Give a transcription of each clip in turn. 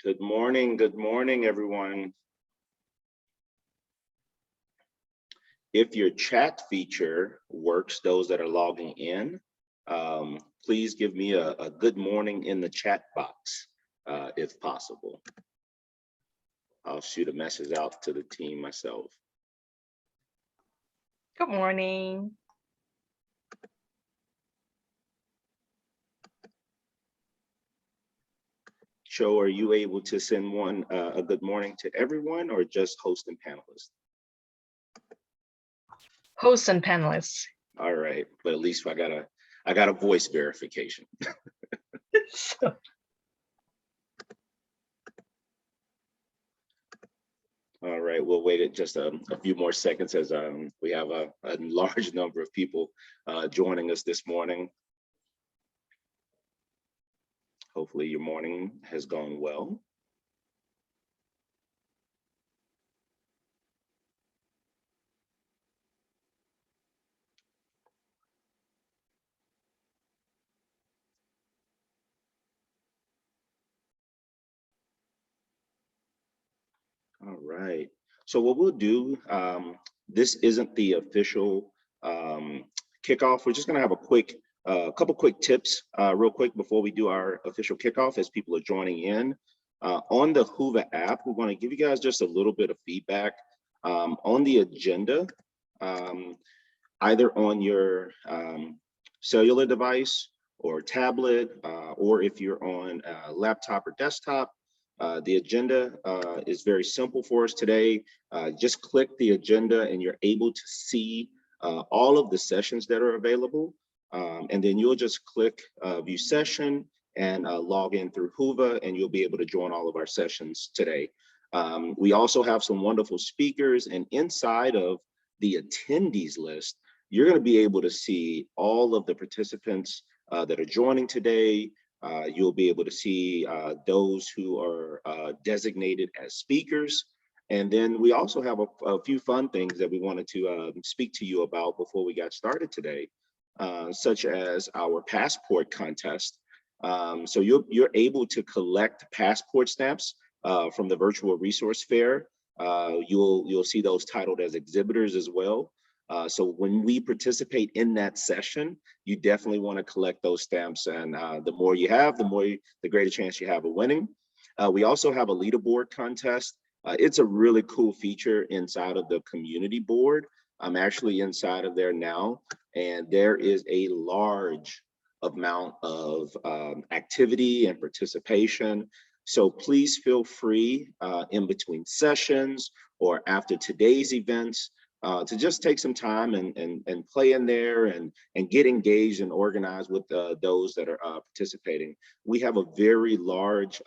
Good morning, everyone. If your chat feature works, those that are logging in, please give me a good morning in the chat box, if possible. I'll shoot a message out to the team myself. Good morning. Cho, are you able to send one a good morning to everyone, or just host and panelists? Hosts and panelists. All right, but at least I got a voice verification. So. All right, we'll wait just a few more seconds as we have a large number of people joining us this morning. Hopefully your morning has gone well. All right, so what we'll do, this isn't the official kickoff. We're just gonna have a couple quick tips real quick before we do our official kickoff as people are joining in. On the Whova app, we're gonna give you guys just a little bit of feedback on the agenda, either on your cellular device or tablet, or if you're on a laptop or desktop. The agenda is very simple for us today. Just click the agenda and you're able to see all of the sessions that are available. And then you'll just click view session and log in through Whova, and you'll be able to join all of our sessions today. We also have some wonderful speakers, and inside of the attendees list, you're going to be able to see all of the participants that are joining today. You'll be able to see those who are designated as speakers. And then we also have a few fun things that we wanted to speak to you about before we got started today, such as our passport contest. So you're able to collect passport stamps from the virtual resource fair. You'll see those titled as exhibitors as well. So when we participate in that session, you definitely want to collect those stamps, and the more you have, the greater chance you have of winning. We also have a leaderboard contest. It's a really cool feature inside of the community board. I'm actually inside of there now, and there is a large amount of activity and participation. So please feel free in between sessions or after today's events to just take some time and play in there and get engaged and organized with those that are participating. We have a very large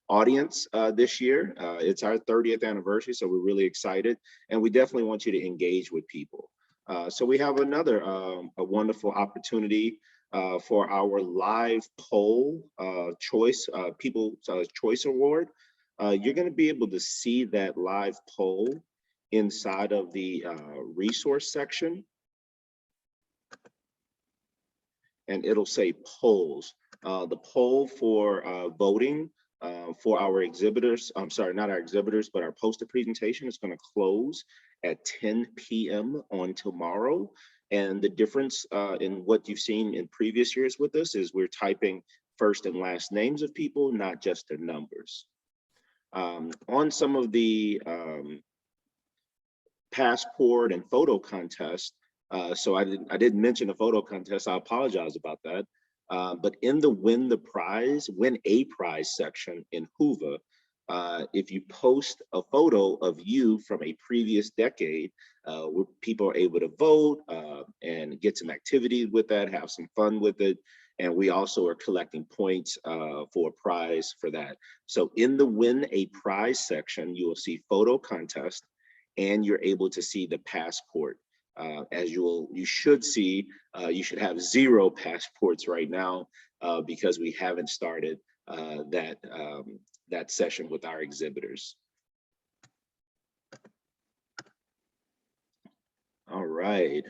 audience this year. It's our 30th anniversary, so we're really excited, and we definitely want you to engage with people. So we have another a wonderful opportunity for our live poll choice, People's Choice Award. You're going to be able to see that live poll inside of the resource section, and it'll say polls. The poll for voting for our exhibitors, I'm sorry, not our exhibitors, but our poster presentation is going to close at 10 p.m. on tomorrow. And the difference in what you've seen in previous years with us is we're typing first and last names of people, not just their numbers. On some of the passport and photo contest. So I didn't mention a photo contest. I apologize about that. But in the win a prize section in Whova, if you post a photo of you from a previous decade, where people are able to vote and get some activity with that, have some fun with it. And we also are collecting points for a prize for that. So in the win a prize section, you will see photo contest, and you're able to see the passport. As you should see, you should have 0 passports right now because we haven't started that session with our exhibitors. All right.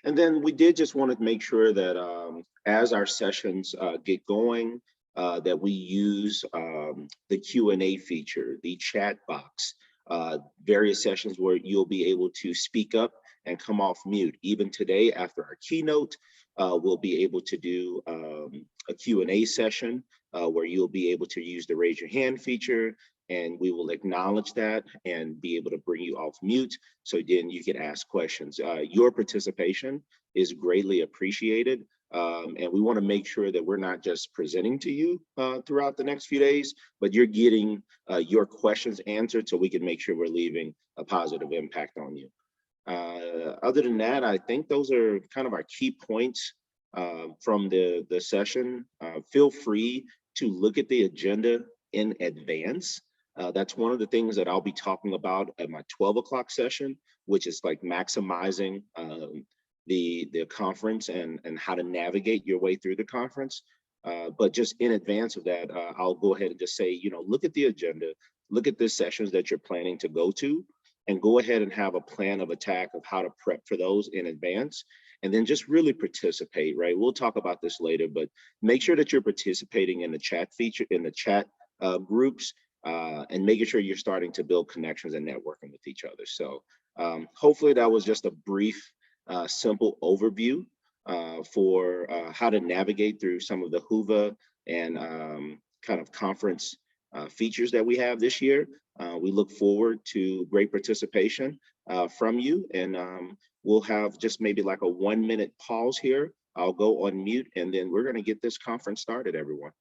And then we did just want to make sure that as our sessions get going, that we use the Q&A feature, the chat box, various sessions where you'll be able to speak up and come off mute. Even today, after our keynote, we'll be able to do a Q&A session where you'll be able to use the raise your hand feature, and we will acknowledge that and be able to bring you off mute so then you can ask questions. Your participation is greatly appreciated. And we want to make sure that we're not just presenting to you throughout the next few days, but you're getting your questions answered so we can make sure we're leaving a positive impact on you. Other than that, I think those are kind of our key points from the session. Feel free to look at the agenda in advance. That's one of the things that I'll be talking about at my 12 o'clock session, which is like maximizing the conference and how to navigate your way through the conference. But just in advance of that, I'll go ahead and just say, you know, look at the agenda, look at the sessions that you're planning to go to, and go ahead and have a plan of attack of how to prep for those in advance. And then just really participate, right? We'll talk about this later, but make sure that you're participating in the chat feature, in the chat groups, and making sure you're starting to build connections and networking with each other. So hopefully that was just a brief, simple overview for how to navigate through some of the Whova and kind of conference features that we have this year. We look forward to great participation from you, and we'll have just maybe like a 1-minute pause here. I'll go on mute, and then we're going to get this conference started, everyone.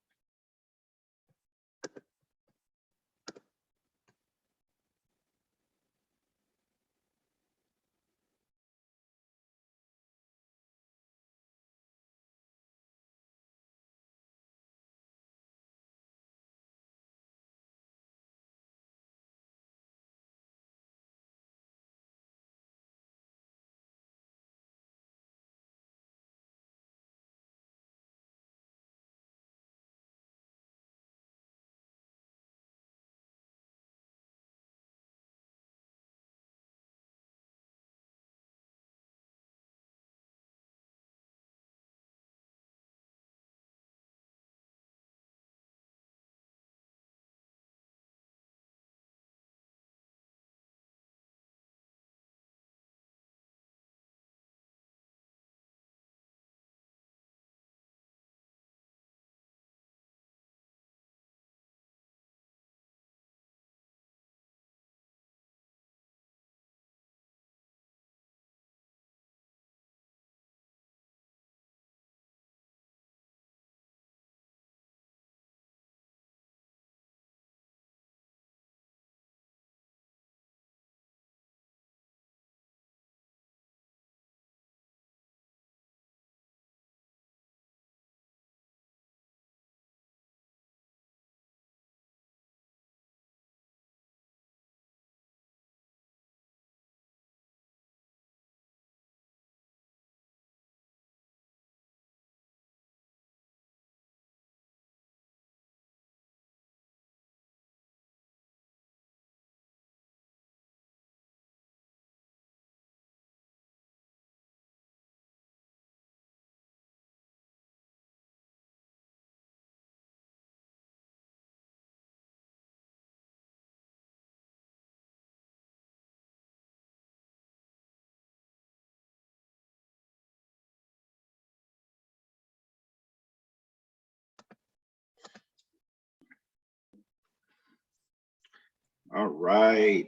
All right.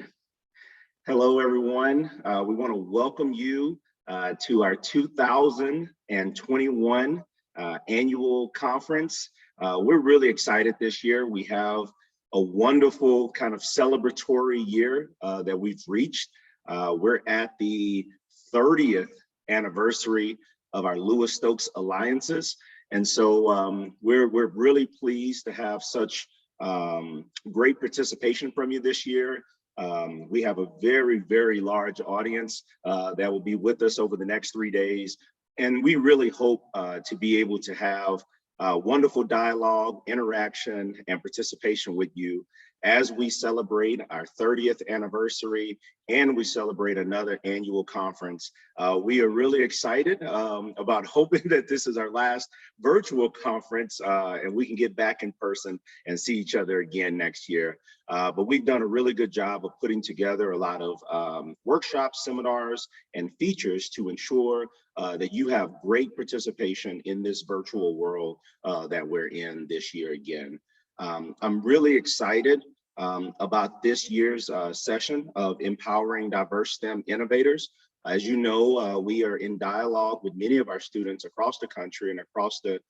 Hello, everyone. We want to welcome you to our 2021 annual conference. We're really excited this year. We have a wonderful kind of celebratory year that we've reached. We're at the 30th anniversary of our Lewis Stokes Alliances. And so we're really pleased to have such great participation from you this year. We have a very, very large audience that will be with us over the next 3 days. And we really hope to be able to have wonderful dialogue, interaction, and participation with you as we celebrate our 30th anniversary and we celebrate another annual conference. We are really excited about hoping that this is our last virtual conference and we can get back in person and see each other again next year. But we've done a really good job of putting together a lot of workshops, seminars, and features to ensure that you have great participation in this virtual world that we're in this year again. I'm really excited about this year's session of Empowering Diverse STEM Innovators. As you know, we are in dialogue with many of our students across the country and across the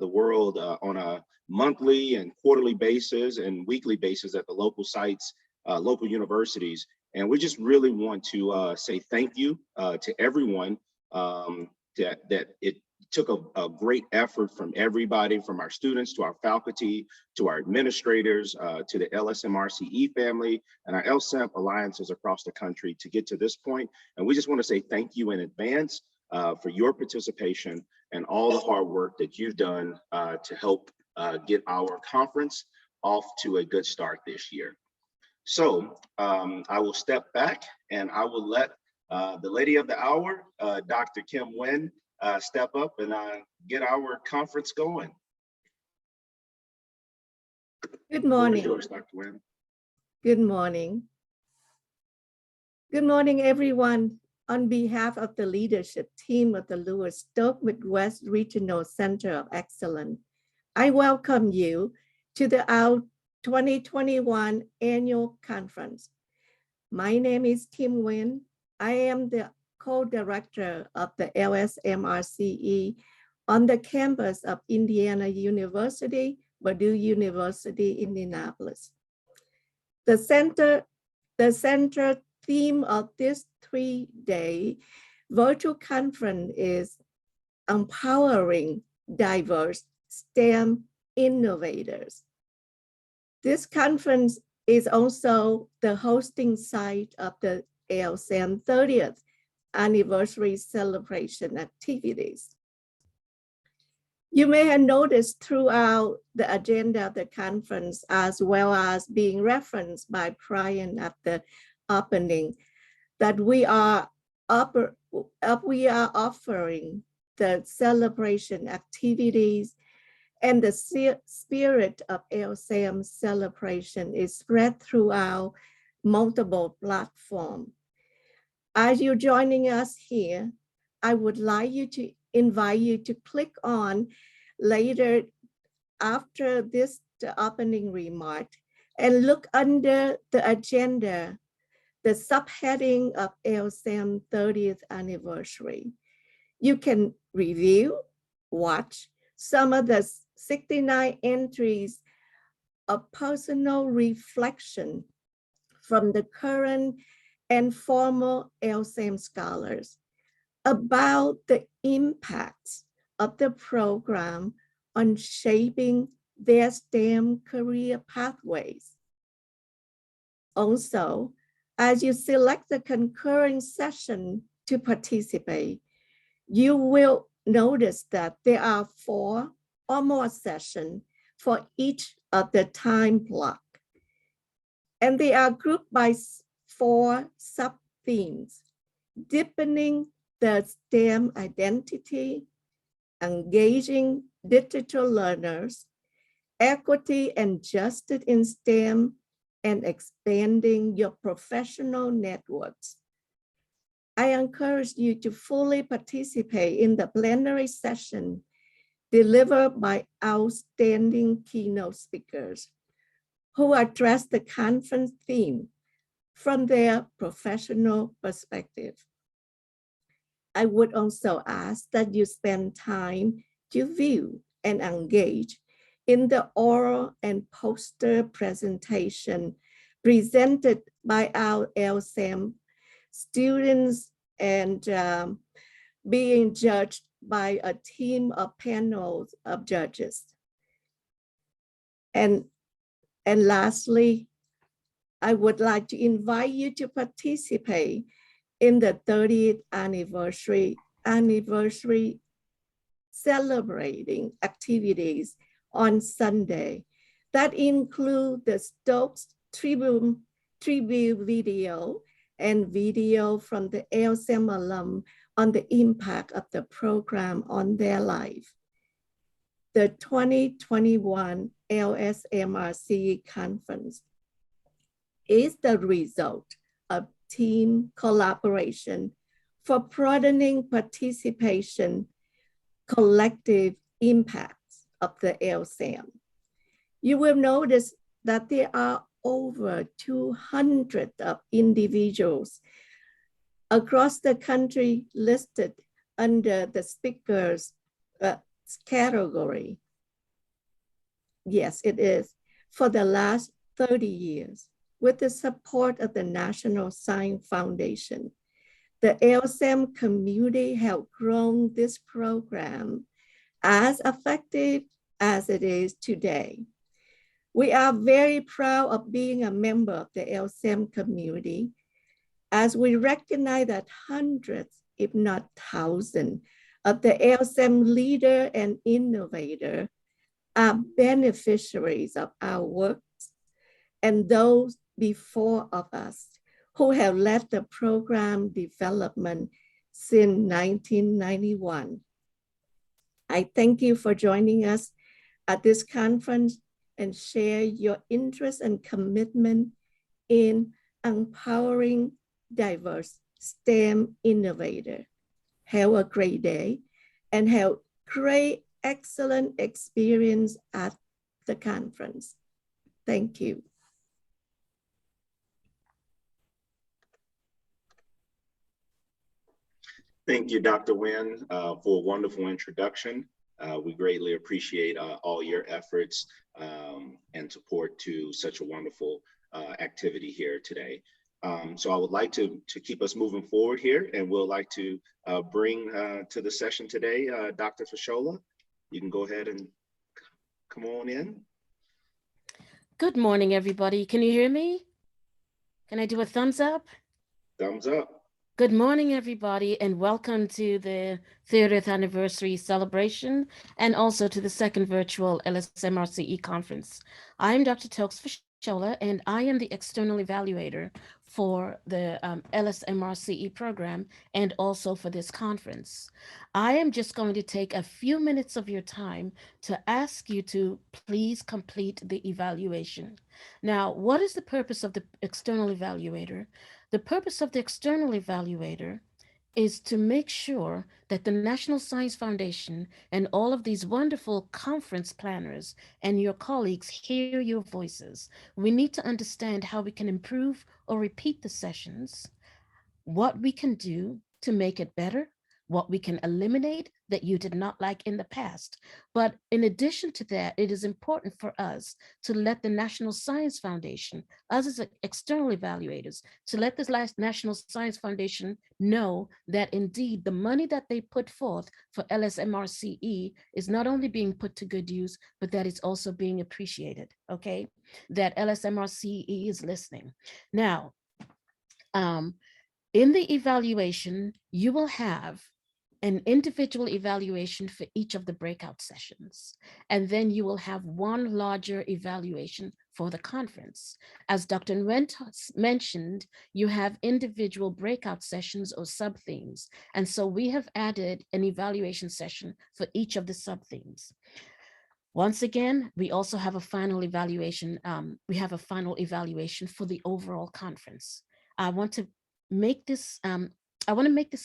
world on a monthly and quarterly basis and weekly basis at the local sites, local universities. And we just really want to say thank you to everyone that it took a great effort from everybody, from our students to our faculty, to our administrators, to the LSMRCE family and our LSAMP alliances across the country to get to this point. And we just want to say thank you in advance for your participation and all the hard work that you've done to help get our conference off to a good start this year. So I will step back and I will let the lady of the hour, Dr. Kim Nguyen, step up and get our conference going. Good morning. Yours, Dr. Nguyen. Good morning. Good morning, everyone. On behalf of the leadership team of the Lewis-Stokes Midwest Regional Center of Excellence, I welcome you to our 2021 annual conference. My name is Kim Nguyen. I am the co-director of the LSMRCE on the campus of Indiana University, Purdue University, Indianapolis. The central theme of this 3-day virtual conference is empowering diverse STEM innovators. This conference is also the hosting site of the LSAM 30th anniversary celebration activities. You may have noticed throughout the agenda of the conference, as well as being referenced by Brian at the opening, that we are offering the celebration activities, and the spirit of LSAM celebration is spread throughout multiple platforms. As you're joining us here, I would like to invite you to click on later after this the opening remark and look under the agenda, the subheading of LSAM 30th anniversary. You can review, watch some of the 69 entries of personal reflection from the current and former LSAM scholars about the impacts of the program on shaping their STEM career pathways. Also, as you select the concurrent session to participate, you will notice that there are 4 or more sessions for each of the time block. And they are grouped by 4 sub-themes: deepening the STEM identity, engaging digital learners, equity and justice in STEM, and expanding your professional networks. I encourage you to fully participate in the plenary session delivered by outstanding keynote speakers who address the conference theme from their professional perspective. I would also ask that you spend time to view and engage in the oral and poster presentation presented by our LSAM students and being judged by a team of panels of judges. And lastly, I would like to invite you to participate in the 30th anniversary celebrating activities on Sunday, that include the Stokes tribute video and video from the LSM alum on the impact of the program on their life. The 2021 LSMRCE conference is the result of team collaboration for broadening participation, collective impacts of the LSM. You will notice that there are over 200 of individuals across the country listed under the speakers category. Yes, it is. For the last 30 years, with the support of the National Science Foundation, the LSM community have grown this program as effective as it is today. We are very proud of being a member of the LSM community, as we recognize that hundreds, if not thousands, of the LSM leader and innovator are beneficiaries of our work, and those before of us who have led the program development since 1991. I thank you for joining us at this conference and share your interest and commitment in empowering diverse STEM innovators. Have a great day and have great, excellent experience at the conference. Thank you. Thank you, Dr. Nguyen, for a wonderful introduction. We greatly appreciate all your efforts and support to such a wonderful activity here today. So I would like to keep us moving forward here, and we'll like to bring to the session today, Dr. Fashola. You can go ahead and come on in. Good morning, everybody. Can you hear me? Can I do a thumbs up? Thumbs up. Good morning, everybody, and welcome to the 30th anniversary celebration and also to the second virtual LSMRCE conference. I'm Dr. Tokes Fashola, and I am the external evaluator for the LSMRCE program and also for this conference. I am just going to take a few minutes of your time to ask you to please complete the evaluation. Now, what is the purpose of the external evaluator? The purpose of the external evaluator is to make sure that the National Science Foundation and all of these wonderful conference planners and your colleagues hear your voices. We need to understand how we can improve or repeat the sessions, what we can do to make it better, what we can eliminate that you did not like in the past. But in addition to that, it is important for us to let the National Science Foundation, us as external evaluators, to let the National Science Foundation know that indeed the money that they put forth for LSMRCE is not only being put to good use, but that it's also being appreciated, okay? That LSMRCE is listening. Now, in the evaluation, you will have an individual evaluation for each of the breakout sessions. And then you will have one larger evaluation for the conference. As Dr. Nguyen mentioned, you have individual breakout sessions or sub-themes. And so we have added an evaluation session for each of the sub-themes. Once again, we also have a final evaluation. We have a final evaluation for the overall conference. I want to make this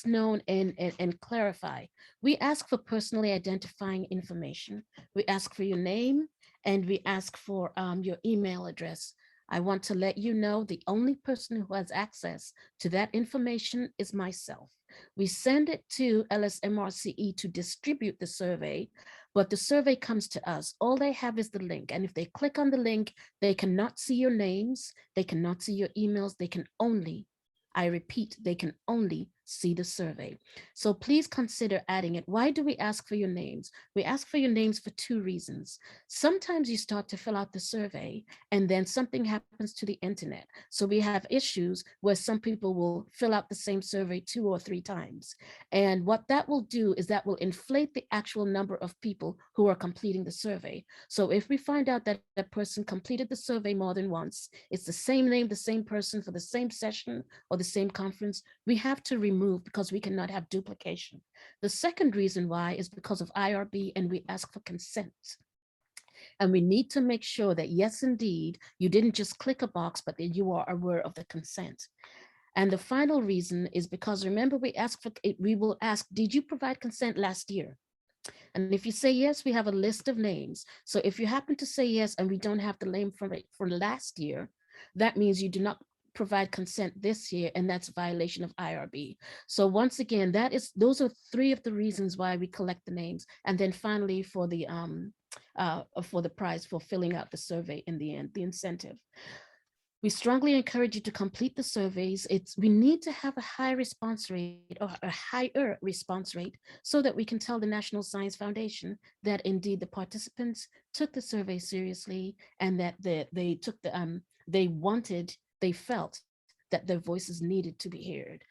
known and clarify. We ask for personally identifying information. We ask for your name and we ask for your email address. I want to let you know the only person who has access to that information is myself. We send it to LSMRCE to distribute the survey, but the survey comes to us. All they have is the link. And if they click on the link, they cannot see your names, they cannot see your emails, they can only, I repeat, they can only see the survey. So please consider adding it. Why do we ask for your names? We ask for your names for two reasons. Sometimes you start to fill out the survey and then something happens to the internet. So we have issues where some people will fill out the same survey 2 or 3 times. And what that will do is that will inflate the actual number of people who are completing the survey. So if we find out that a person completed the survey more than once, it's the same name, the same person for the same session or the same conference, we have to remove because we cannot have duplication. The second reason why is because of IRB, and we ask for consent. And we need to make sure that, yes, indeed, you didn't just click a box, but that you are aware of the consent. And the final reason is because, remember, we will ask, did you provide consent last year? And if you say yes, we have a list of names. So if you happen to say yes and we don't have the name for last year, that means you do not provide consent this year, and that's a violation of IRB. So once again, those are 3 of the reasons why we collect the names. And then finally, for the prize for filling out the survey in the end, the incentive. We strongly encourage you to complete the surveys. We need to have a high response rate, or a higher response rate, so that we can tell the National Science Foundation that indeed the participants took the survey seriously, and that they felt that their voices needed to be heard.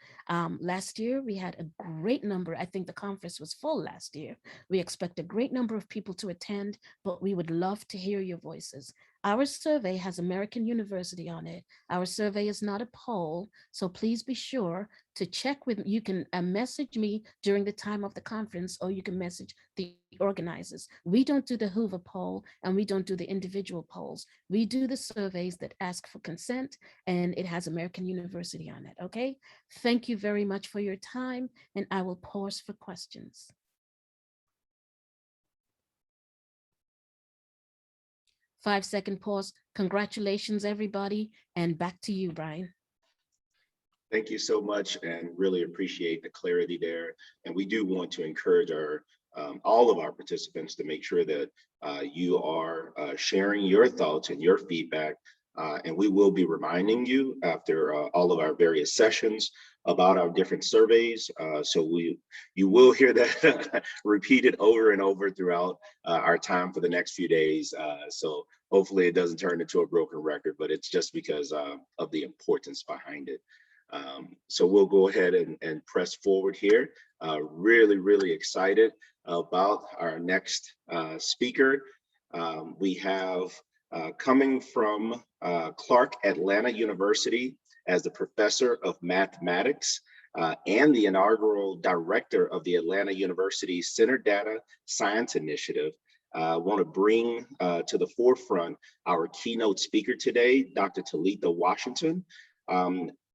Last year, we had a great number. I think the conference was full last year. We expect a great number of people to attend, but we would love to hear your voices. Our survey has American University on it. Our survey is not a poll, so please be sure to check with, you can message me during the time of the conference, or you can message the organizers. We don't do the Hoover poll, and we don't do the individual polls. We do the surveys that ask for consent, and it has American University on it, okay? Thank you very much for your time, and I will pause for questions. Five-second pause. Congratulations, everybody, and back to you, Brian. Thank you so much, and really appreciate the clarity there. And we do want to encourage all of our participants to make sure that you are sharing your thoughts and your feedback. And we will be reminding you after all of our various sessions about our different surveys. So you will hear that repeated over and over throughout our time for the next few days. So hopefully it doesn't turn into a broken record, but it's just because of the importance behind it. So we'll go ahead and press forward here. Really, really excited about our next speaker. We have coming from Clark Atlanta University as the professor of mathematics and the inaugural director of the Atlanta University Center Data Science Initiative. I want to bring to the forefront our keynote speaker today, Dr. Talitha Washington.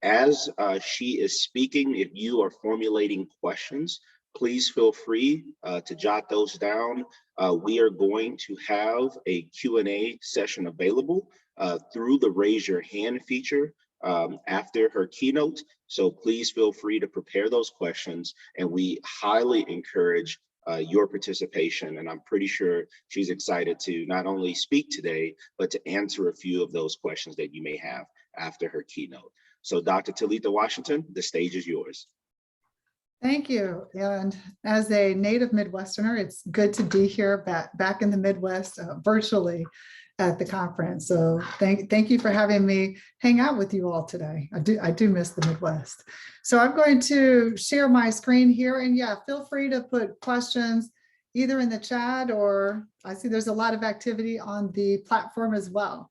As she is speaking, if you are formulating questions, please feel free to jot those down. We are going to have a Q&A session available through the raise your hand feature after her keynote. So please feel free to prepare those questions, and we highly encourage your participation. And I'm pretty sure she's excited to not only speak today, but to answer a few of those questions that you may have after her keynote. So Dr. Talitha Washington, the stage is yours. Thank you. And as a native Midwesterner, it's good to be here back in the Midwest virtually at the conference. So thank you for having me hang out with you all today. I do miss the Midwest. So I'm going to share my screen here, and yeah, feel free to put questions either in the chat, or I see there's a lot of activity on the platform as well.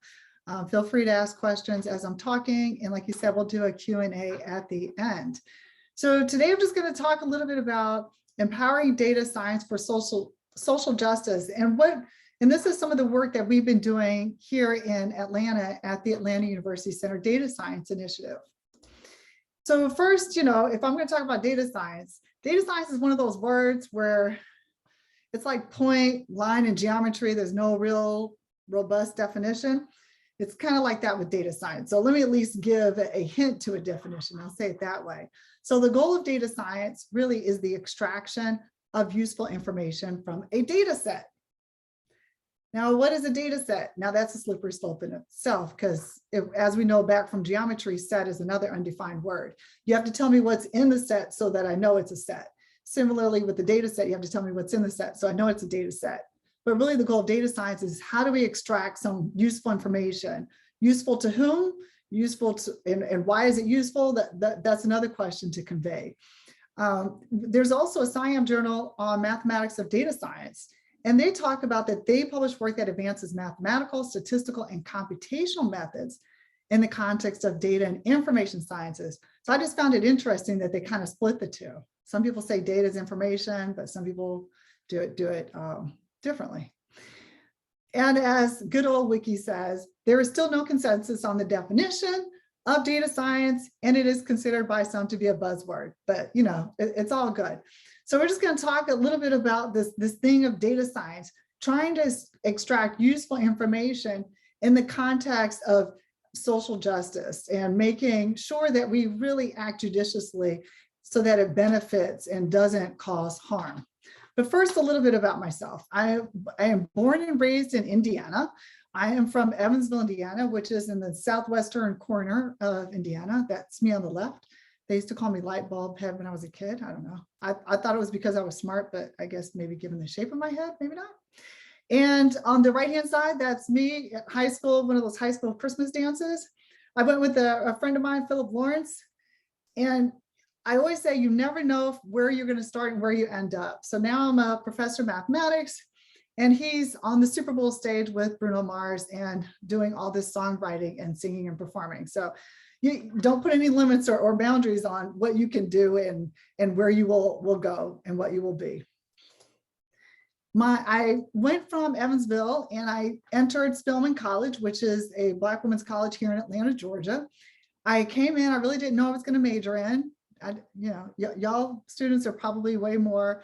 Feel free to ask questions as I'm talking, and like you said, we'll do a Q&A at the end. So today I'm just going to talk a little bit about empowering data science for social justice, and this is some of the work that we've been doing here in Atlanta at the Atlanta University Center Data Science Initiative. So first, if I'm going to talk about data science is one of those words where it's like point, line, and geometry. There's no real robust definition. It's kind of like that with data science. So let me at least give a hint to a definition. I'll say it that way. So the goal of data science really is the extraction of useful information from a data set. Now, what is a data set? Now that's a slippery slope in itself, because as we know back from geometry, set is another undefined word. You have to tell me what's in the set so that I know it's a set. Similarly, with the data set, you have to tell me what's in the set so I know it's a data set. But really the goal of data science is how do we extract some useful information? Useful to whom? Useful to, and why is it useful? That's another question to convey. There's also a SciAm journal on mathematics of data science. And they talk about that they publish work that advances mathematical, statistical, and computational methods in the context of data and information sciences. So I just found it interesting that they kind of split the two. Some people say data is information, but some people do it differently. And as good old Wiki says, there is still no consensus on the definition of data science, and it is considered by some to be a buzzword, but you know, it's all good. So we're just going to talk a little bit about this thing of data science, trying to extract useful information in the context of social justice and making sure that we really act judiciously so that it benefits and doesn't cause harm. But first, a little bit about myself. I am born and raised in Indiana. I am from Evansville, Indiana, which is in the southwestern corner of Indiana. That's me on the left. They used to call me light bulb head when I was a kid. I don't know. I thought it was because I was smart, but I guess maybe given the shape of my head, maybe not. And on the right-hand side, that's me at high school, one of those high school Christmas dances. I went with a friend of mine, Philip Lawrence. And I always say you never know where you're going to start and where you end up. So now I'm a professor of mathematics, and he's on the Super Bowl stage with Bruno Mars and doing all this songwriting and singing and performing. So you don't put any limits or boundaries on what you can do and where you will go and what you will be. I went from Evansville and I entered Spelman College, which is a Black women's college here in Atlanta, Georgia. I came in, I really didn't know I was going to major in. Y'all students are probably way more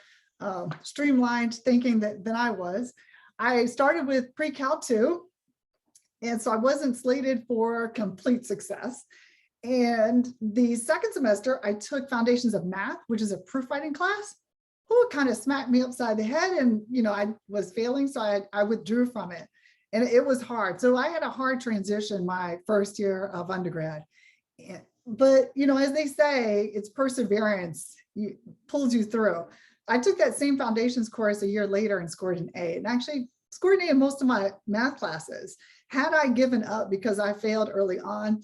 streamlined thinking than I was. I started with pre-cal 2, and so I wasn't slated for complete success. And the second semester, I took Foundations of Math, which is a proofwriting class. Oh, it kind of smacked me upside the head, and I was failing, so I withdrew from it. And it was hard. So I had a hard transition my first year of undergrad. But as they say, it's perseverance pulls you through. I took that same foundations course a year later and scored an A, and actually scored an A in most of my math classes. Had I given up because I failed early on,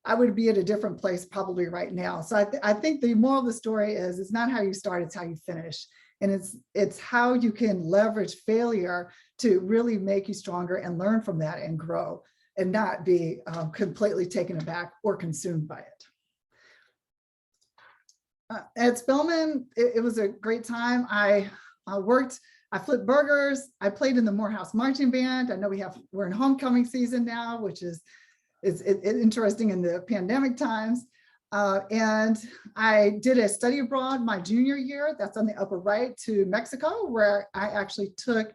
I would be at a different place probably right now. So I think the moral of the story is it's not how you start, it's how you finish. And it's how you can leverage failure to really make you stronger and learn from that and grow and not be completely taken aback or consumed by it. At Spelman, it was a great time. I flipped burgers. I played in the Morehouse Marching Band. I know we're in homecoming season now, which is interesting in the pandemic times. And I did a study abroad my junior year, that's on the upper right, to Mexico, where I actually took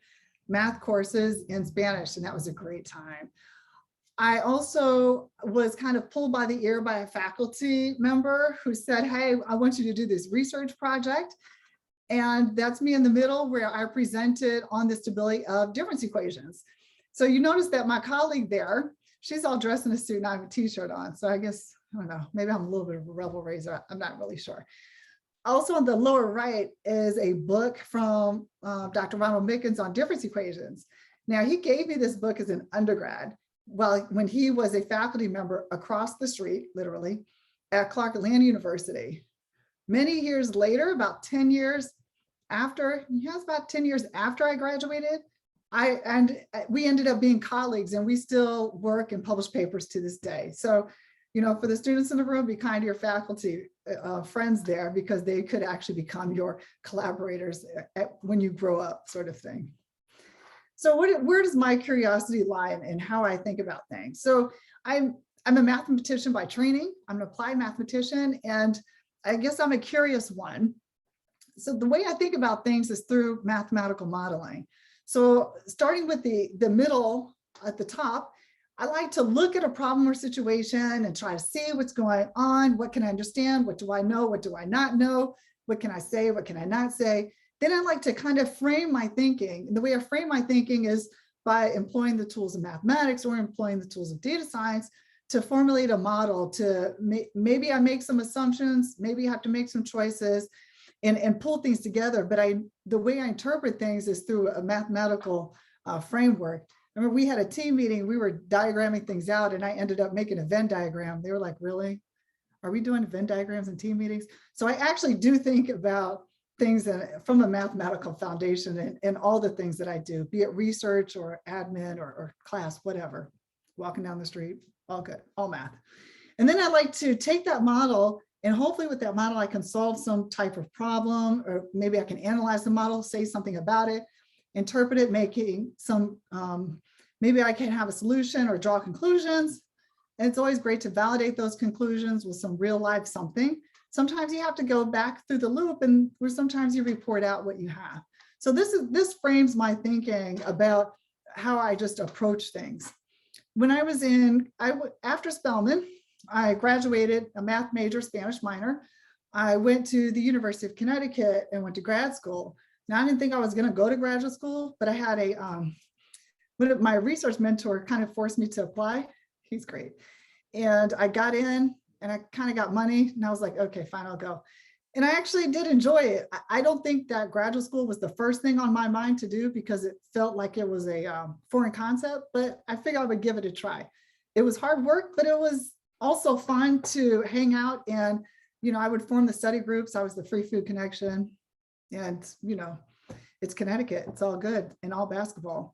math courses in Spanish, and that was a great time. I also was kind of pulled by the ear by a faculty member who said, hey, I want you to do this research project. And that's me in the middle, where I presented on the stability of difference equations. So you notice that my colleague there, she's all dressed in a suit and I have a t-shirt on. So I guess, I don't know, maybe I'm a little bit of a rebel raiser. I'm not really sure. Also on the lower right is a book from Dr. Ronald Mickens on difference equations. Now he gave me this book as an undergrad, when he was a faculty member across the street, literally, at Clark Atlanta University. Many years later, about 10 years after, about 10 years after I graduated, we ended up being colleagues, and we still work and publish papers to this day. So, for the students in the room, be kind to your faculty friends there, because they could actually become your collaborators when you grow up, sort of thing. So where does my curiosity lie in how I think about things? So I'm a mathematician by training. I'm an applied mathematician, and I guess I'm a curious one. So the way I think about things is through mathematical modeling. So starting with the middle at the top, I like to look at a problem or situation and try to see what's going on. What can I understand? What do I know? What do I not know? What can I say? What can I not say? Then I like to kind of frame my thinking. And the way I frame my thinking is by employing the tools of mathematics or employing the tools of data science to formulate a model to maybe I make some assumptions, maybe I have to make some choices and pull things together. But the way I interpret things is through a mathematical framework. I remember we had a team meeting, we were diagramming things out and I ended up making a Venn diagram. They were like, really? Are we doing Venn diagrams in team meetings? So I actually do think about things from a mathematical foundation and all the things that I do, be it research or admin or class, whatever, walking down the street, all good, all math. And then I like to take that model and hopefully with that model, I can solve some type of problem, or maybe I can analyze the model, say something about it, interpret it, making some, maybe I can have a solution or draw conclusions. And it's always great to validate those conclusions with some real life something. Sometimes you have to go back through the loop and where sometimes you report out what you have. So this frames my thinking about how I just approach things. When I was after Spelman, I graduated a math major, Spanish minor. I went to the University of Connecticut and went to grad school. Now I didn't think I was going to go to graduate school, but I had my research mentor kind of forced me to apply. He's great. And I got in and I kind of got money and I was like, okay, fine, I'll go. And I actually did enjoy it. I don't think that graduate school was the first thing on my mind to do because it felt like it was a foreign concept, but I figured I would give it a try. It was hard work, but it was also fun to hang out and, I would form the study groups. I was the free food connection and, it's Connecticut, it's all good and all basketball.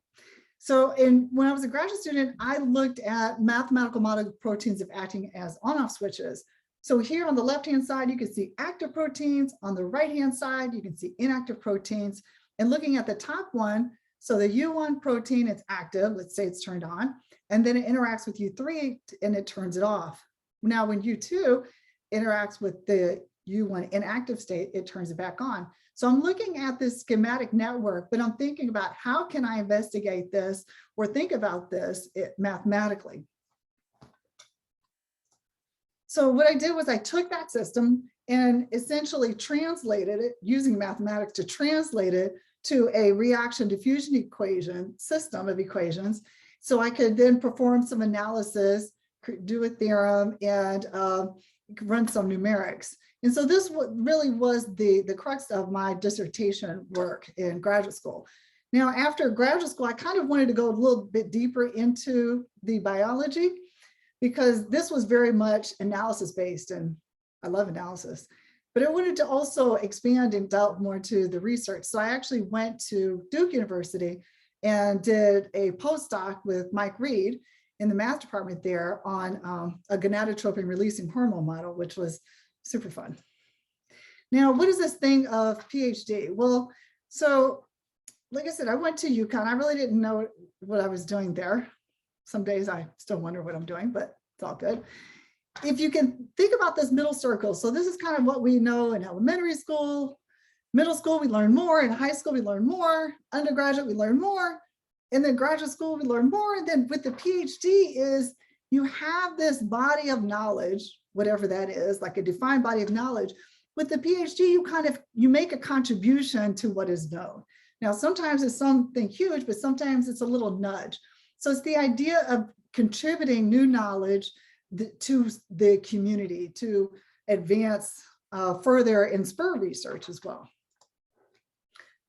So when I was a graduate student, I looked at mathematical model of proteins of acting as on-off switches. So here on the left-hand side, you can see active proteins. On the right-hand side, you can see inactive proteins. And looking at the top one, so the U1 protein, it's active, let's say it's turned on, and then it interacts with U3 and it turns it off. Now when U2 interacts with the U1 inactive state, it turns it back on. So I'm looking at this schematic network, but I'm thinking about how can I investigate this or think about this mathematically. So what I did was I took that system and essentially translated it using mathematics to translate it to a reaction diffusion equation system of equations. So I could then perform some analysis, do a theorem, and run some numerics. And so this really was the crux of my dissertation work in graduate school. Now, after graduate school, I kind of wanted to go a little bit deeper into the biology because this was very much analysis based and I love analysis, but I wanted to also expand and delve more into the research. So I actually went to Duke University and did a postdoc with Mike Reed in the math department there on a gonadotropin releasing hormone model, which was super fun. Now, what is this thing of PhD? Well, so like I said, I went to UConn. I really didn't know what I was doing there. Some days I still wonder what I'm doing, but it's all good. If you can think about this middle circle, so this is kind of what we know in elementary school, middle school, we learn more, in high school, we learn more, undergraduate, we learn more, and then graduate school, we learn more. And then with the PhD is you have this body of knowledge, whatever that is, like a defined body of knowledge. With the PhD, you make a contribution to what is known. Now, sometimes it's something huge, but sometimes it's a little nudge. So it's the idea of contributing new knowledge to the community to advance further and spur research as well.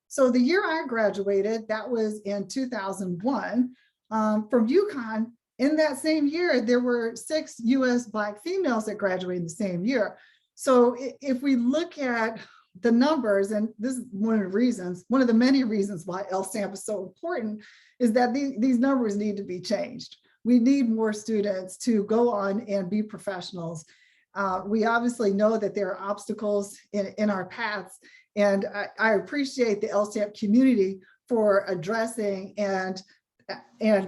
So the year I graduated, that was in 2001, from UConn. In that same year, there were 6 US Black females that graduated in the same year. So if we look at the numbers, and this is one of the many reasons why LSAMP is so important, is that these numbers need to be changed. We need more students to go on and be professionals. We obviously know that there are obstacles in our paths, and I appreciate the LSAMP community for addressing and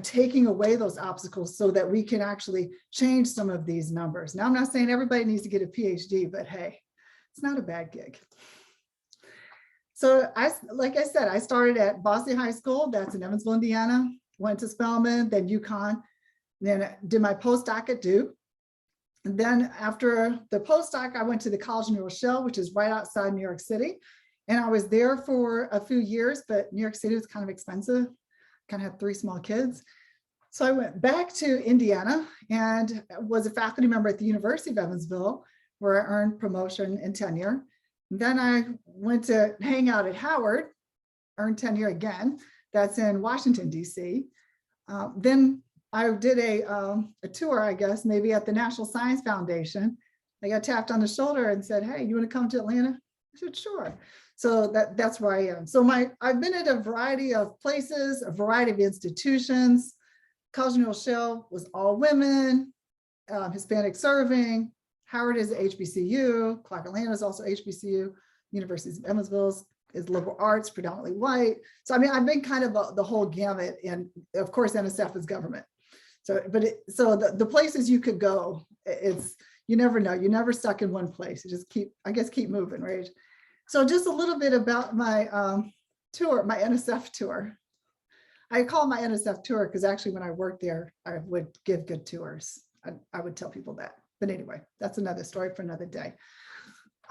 taking away those obstacles so that we can actually change some of these numbers. Now, I'm not saying everybody needs to get a PhD, but hey, it's not a bad gig. So like I said, I started at Boston High School, that's in Evansville, Indiana, went to Spelman, then UConn, then did my postdoc at Duke. And then after the postdoc, I went to the College of New Rochelle, which is right outside New York City. And I was there for a few years, but New York City was kind of expensive. kind of had 3 small kids. So I went back to Indiana and was a faculty member at the University of Evansville, where I earned promotion and tenure. Then I went to hang out at Howard, earned tenure again. That's in Washington, DC. Then I did a tour, I guess, maybe at the National Science Foundation. I got tapped on the shoulder and said, hey, you want to come to Atlanta? I said, sure. So that's where I am. So I've been at a variety of places, a variety of institutions. College New Rochelle was all women, Hispanic serving. Howard is HBCU. Clark Atlanta is also HBCU. University of Evansville is liberal arts, predominantly white. So I mean, I've been kind of the whole gamut, and of course, NSF is government. So, the places you could go, you never know. You're never stuck in one place. You just keep moving, right? So just a little bit about my tour, my NSF tour. I call it my NSF tour because actually when I worked there, I would give good tours. I would tell people that. But anyway, that's another story for another day.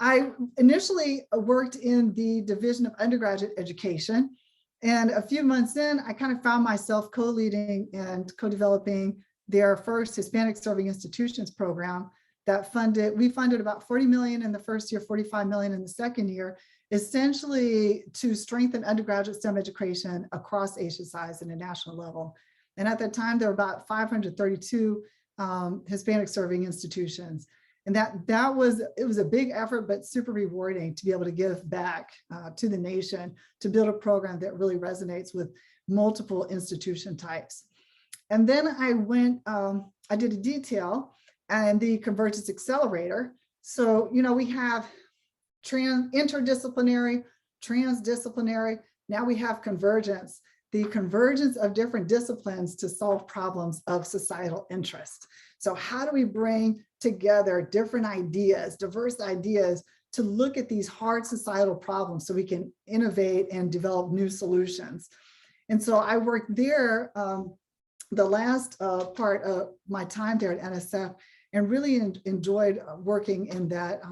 I initially worked in the Division of Undergraduate Education. And a few months in, I kind of found myself co-leading and co-developing their first Hispanic Serving Institutions program that we funded about 40 million in the first year, 45 million in the second year, essentially to strengthen undergraduate STEM education across HSIs at a national level. And at that time, there were about 532 Hispanic serving institutions. And it was a big effort, but super rewarding to be able to give back to the nation, to build a program that really resonates with multiple institution types. And then I did a detail and the Convergence Accelerator. So, we have interdisciplinary, transdisciplinary, now we have convergence, the convergence of different disciplines to solve problems of societal interest. So how do we bring together different ideas, diverse ideas, to look at these hard societal problems so we can innovate and develop new solutions? And so I worked there the last part of my time there at NSF, and really enjoyed working in that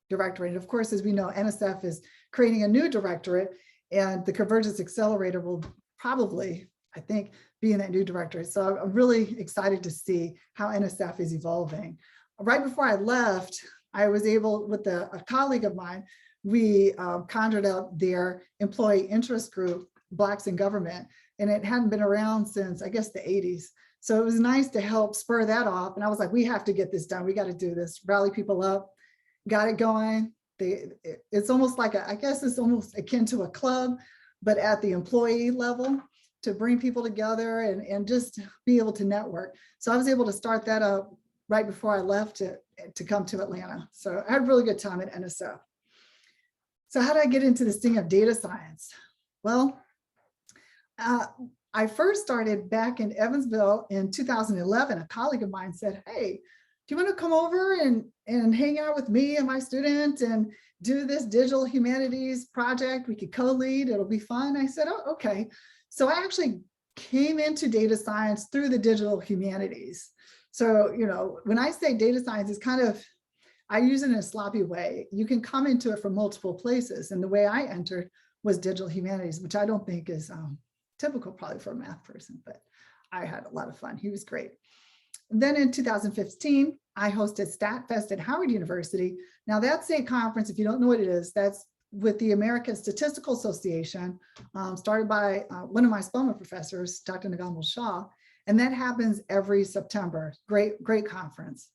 directorate. And of course, as we know, NSF is creating a new directorate, and the Convergence Accelerator will probably, I think, be in that new directorate. So I'm really excited to see how NSF is evolving. Right before I left, I was able, with a colleague of mine, we conjured up their employee interest group, Blacks in Government, and it hadn't been around since, I guess, the 80s. So it was nice to help spur that off. And I was like, we have to get this done. We got to do this, rally people up, got it going. It's almost like, I guess it's almost akin to a club, but at the employee level, to bring people together and just be able to network. So I was able to start that up right before I left to come to Atlanta. So I had a really good time at NSF. So how did I get into this thing of data science? Well, I first started back in Evansville in 2011. A colleague of mine said, hey, do you want to come over and hang out with me and my student and do this digital humanities project? We could co-lead, it'll be fun. I said, oh, okay. So I actually came into data science through the digital humanities. So, when I say data science, it's kind of, I use it in a sloppy way. You can come into it from multiple places. And the way I entered was digital humanities, which I don't think is typical probably for a math person, but I had a lot of fun. He was great. Then in 2015, I hosted StatFest at Howard University. Now that's a conference, if you don't know what it is, that's with the American Statistical Association, started by one of my Spelman professors, Dr. Nagamul Shah, and that happens every September. Great conference.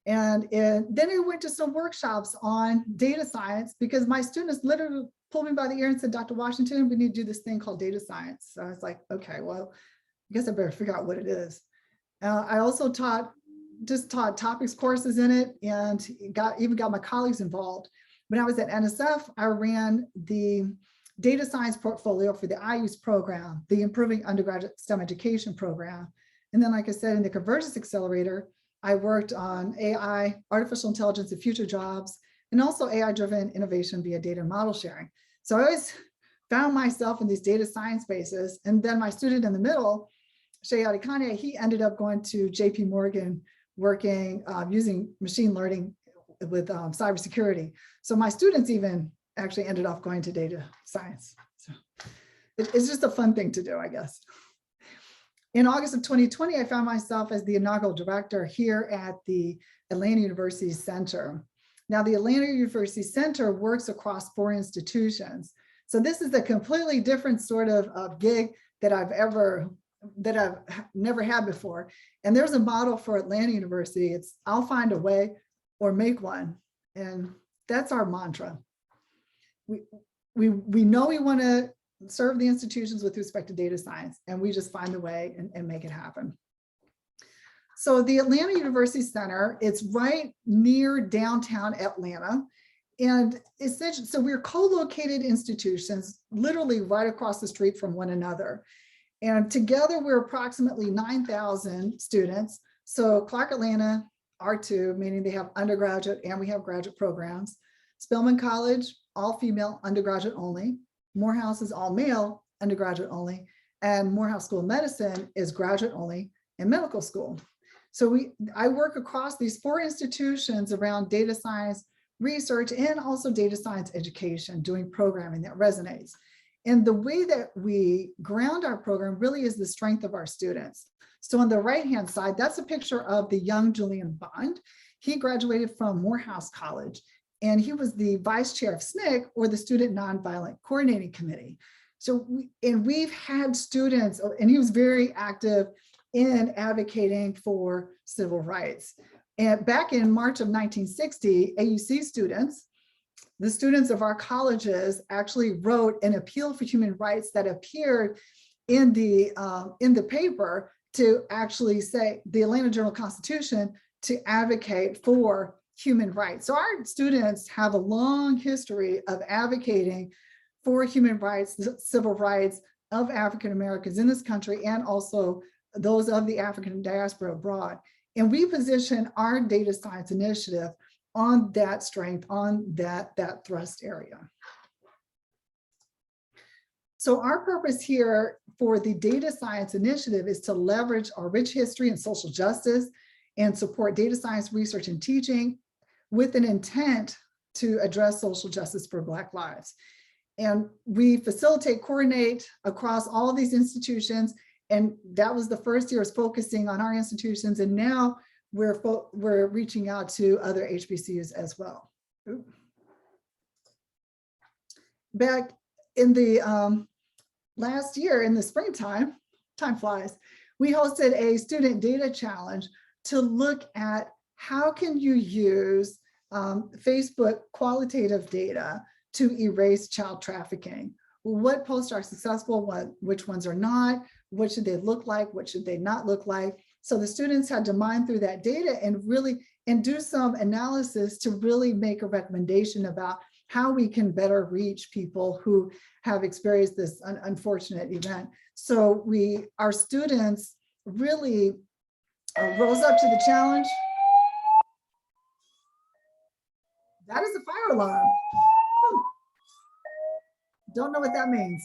And then I went to some workshops on data science because my students literally pulled me by the ear and said, Dr. Washington, we need to do this thing called data science. So I was like, okay, well, I guess I better figure out what it is. I also taught topics courses in it and even got my colleagues involved. When I was at NSF, I ran the data science portfolio for the IUS program, the Improving Undergraduate STEM Education program. And then, like I said, in the Convergence Accelerator, I worked on AI, artificial intelligence and future jobs, and also AI-driven innovation via data and model sharing. So I always found myself in these data science spaces. And then my student in the middle, Shea Adekanye, he ended up going to JP Morgan, working using machine learning with cybersecurity. So my students even actually ended up going to data science. So it's just a fun thing to do, I guess. In August of 2020, I found myself as the inaugural director here at the Atlanta University Center. Now, the Atlanta University Center works across 4 institutions. So this is a completely different sort of gig that I've never had before. And there's a model for Atlanta University. It's I'll find a way or make one. And that's our mantra. We know we want to serve the institutions with respect to data science, and we just find the way and make it happen. So the Atlanta University Center, it's right near downtown Atlanta. And essentially, so we're co-located institutions, literally right across the street from one another. And together we're approximately 9,000 students. So Clark Atlanta, R2, meaning they have undergraduate and we have graduate programs. Spelman College, all female, undergraduate only. Morehouse is all male, undergraduate only. And Morehouse School of Medicine is graduate only and medical school. So I work across these 4 institutions around data science research and also data science education, doing programming that resonates. And the way that we ground our program really is the strength of our students. So on the right-hand side, that's a picture of the young Julian Bond. He graduated from Morehouse College, and he was the vice chair of SNCC, or the Student Nonviolent Coordinating Committee. So we've had students, and he was very active in advocating for civil rights. And back in March of 1960, AUC students, the students of our colleges, actually wrote an appeal for human rights that appeared in the paper to actually say the Atlanta Journal-Constitution to advocate for human rights. So our students have a long history of advocating for human rights, civil rights of African Americans in this country, and also those of the African diaspora abroad. And we position our data science initiative on that strength, on that thrust area. So our purpose here for the data science initiative is to leverage our rich history in social justice and support data science research and teaching with an intent to address social justice for Black lives. And we facilitate, coordinate across all of these institutions. And that was the first year, is focusing on our institutions. And now we're reaching out to other HBCUs as well. Ooh. Back in the last year, in the springtime, time flies, we hosted a student data challenge to look at how can you use Facebook qualitative data to erase child trafficking. What posts are successful, which ones are not, what should they look like, what should they not look like. So the students had to mine through that data and do some analysis to really make a recommendation about how we can better reach people who have experienced this unfortunate event. So our students really rose up to the challenge. That is a fire alarm. Don't know what that means.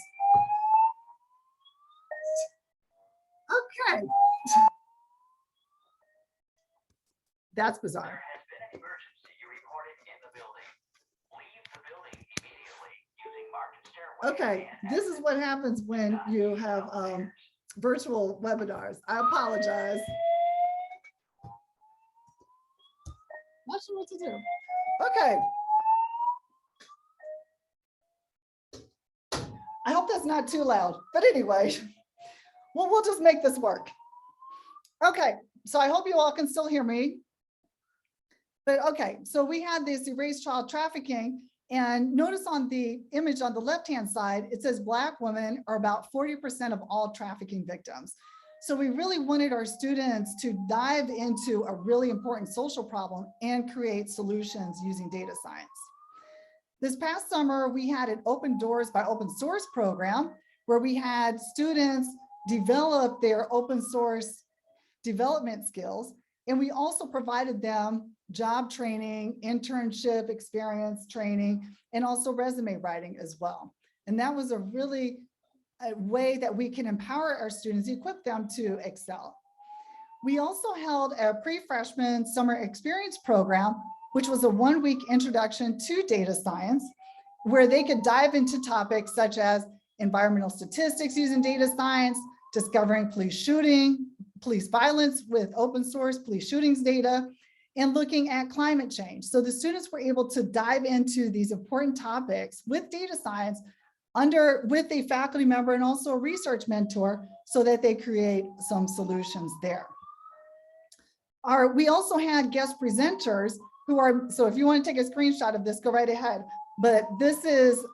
Okay. That's bizarre. Okay, this is what happens when you have virtual webinars. I apologize. Not sure what to do. Okay. I hope that's not too loud, but anyway, well, we'll just make this work. Okay, so I hope you all can still hear me. But okay, so we had this erased child trafficking, and notice on the image on the left-hand side, it says Black women are about 40% of all trafficking victims. So we really wanted our students to dive into a really important social problem and create solutions using data science. This past summer, we had an Open Doors by Open Source program where we had students develop their open source development skills. And we also provided them job training, internship experience training, and also resume writing as well. And that was a way that we can empower our students, equip them to excel. We also held a pre-freshman summer experience program, which was a 1-week introduction to data science, where they could dive into topics such as environmental statistics using data science, discovering police violence with open source police shootings data, and looking at climate change. So the students were able to dive into these important topics with data science with a faculty member and also a research mentor so that they create some solutions there. We also had guest presenters who are, so if you want to take a screenshot of this, go right ahead. But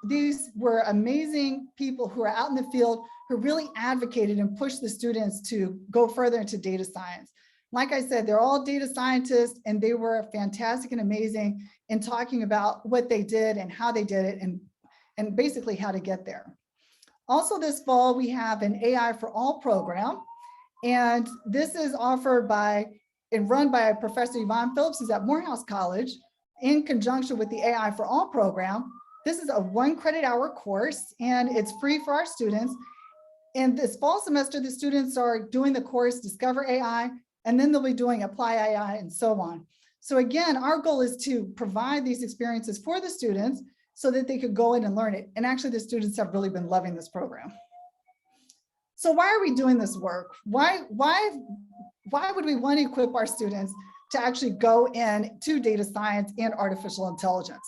these were amazing people who are out in the field who really advocated and pushed the students to go further into data science. Like I said, they're all data scientists and they were fantastic and amazing in talking about what they did and how they did it and basically how to get there. Also this fall, we have an AI for All program. And this is offered by and run by Professor Yvonne Phillips, who's at Morehouse College, in conjunction with the AI for All program. This is a 1 credit hour course and it's free for our students. And this fall semester, the students are doing the course Discover AI, and then they'll be doing Apply AI and so on. So again, our goal is to provide these experiences for the students so that they could go in and learn it. And actually the students have really been loving this program. So why are we doing this work? Why would we want to equip our students to actually go into data science and artificial intelligence?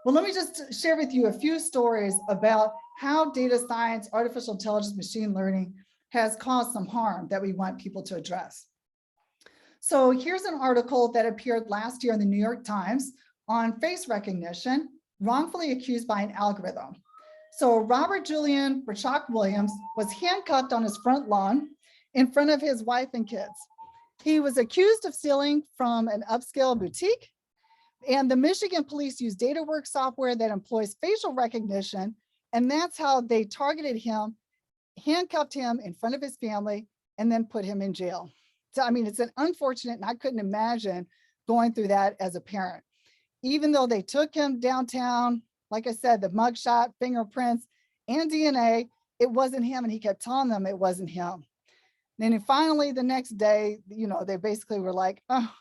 Well, let me just share with you a few stories about how data science, artificial intelligence, machine learning has caused some harm that we want people to address. So here's an article that appeared last year in the New York Times on face recognition, wrongfully accused by an algorithm. So Robert Julian Burchak Williams was handcuffed on his front lawn in front of his wife and kids. He was accused of stealing from an upscale boutique, and the Michigan police used data work software that employs facial recognition, and that's how they targeted him, handcuffed him in front of his family, and then put him in jail. So, I mean, it's an unfortunate, and I couldn't imagine going through that as a parent. Even though they took him downtown, like I said, the mugshot, fingerprints, and DNA, it wasn't him, and he kept telling them it wasn't him. And then finally, the next day, they basically were like, oh,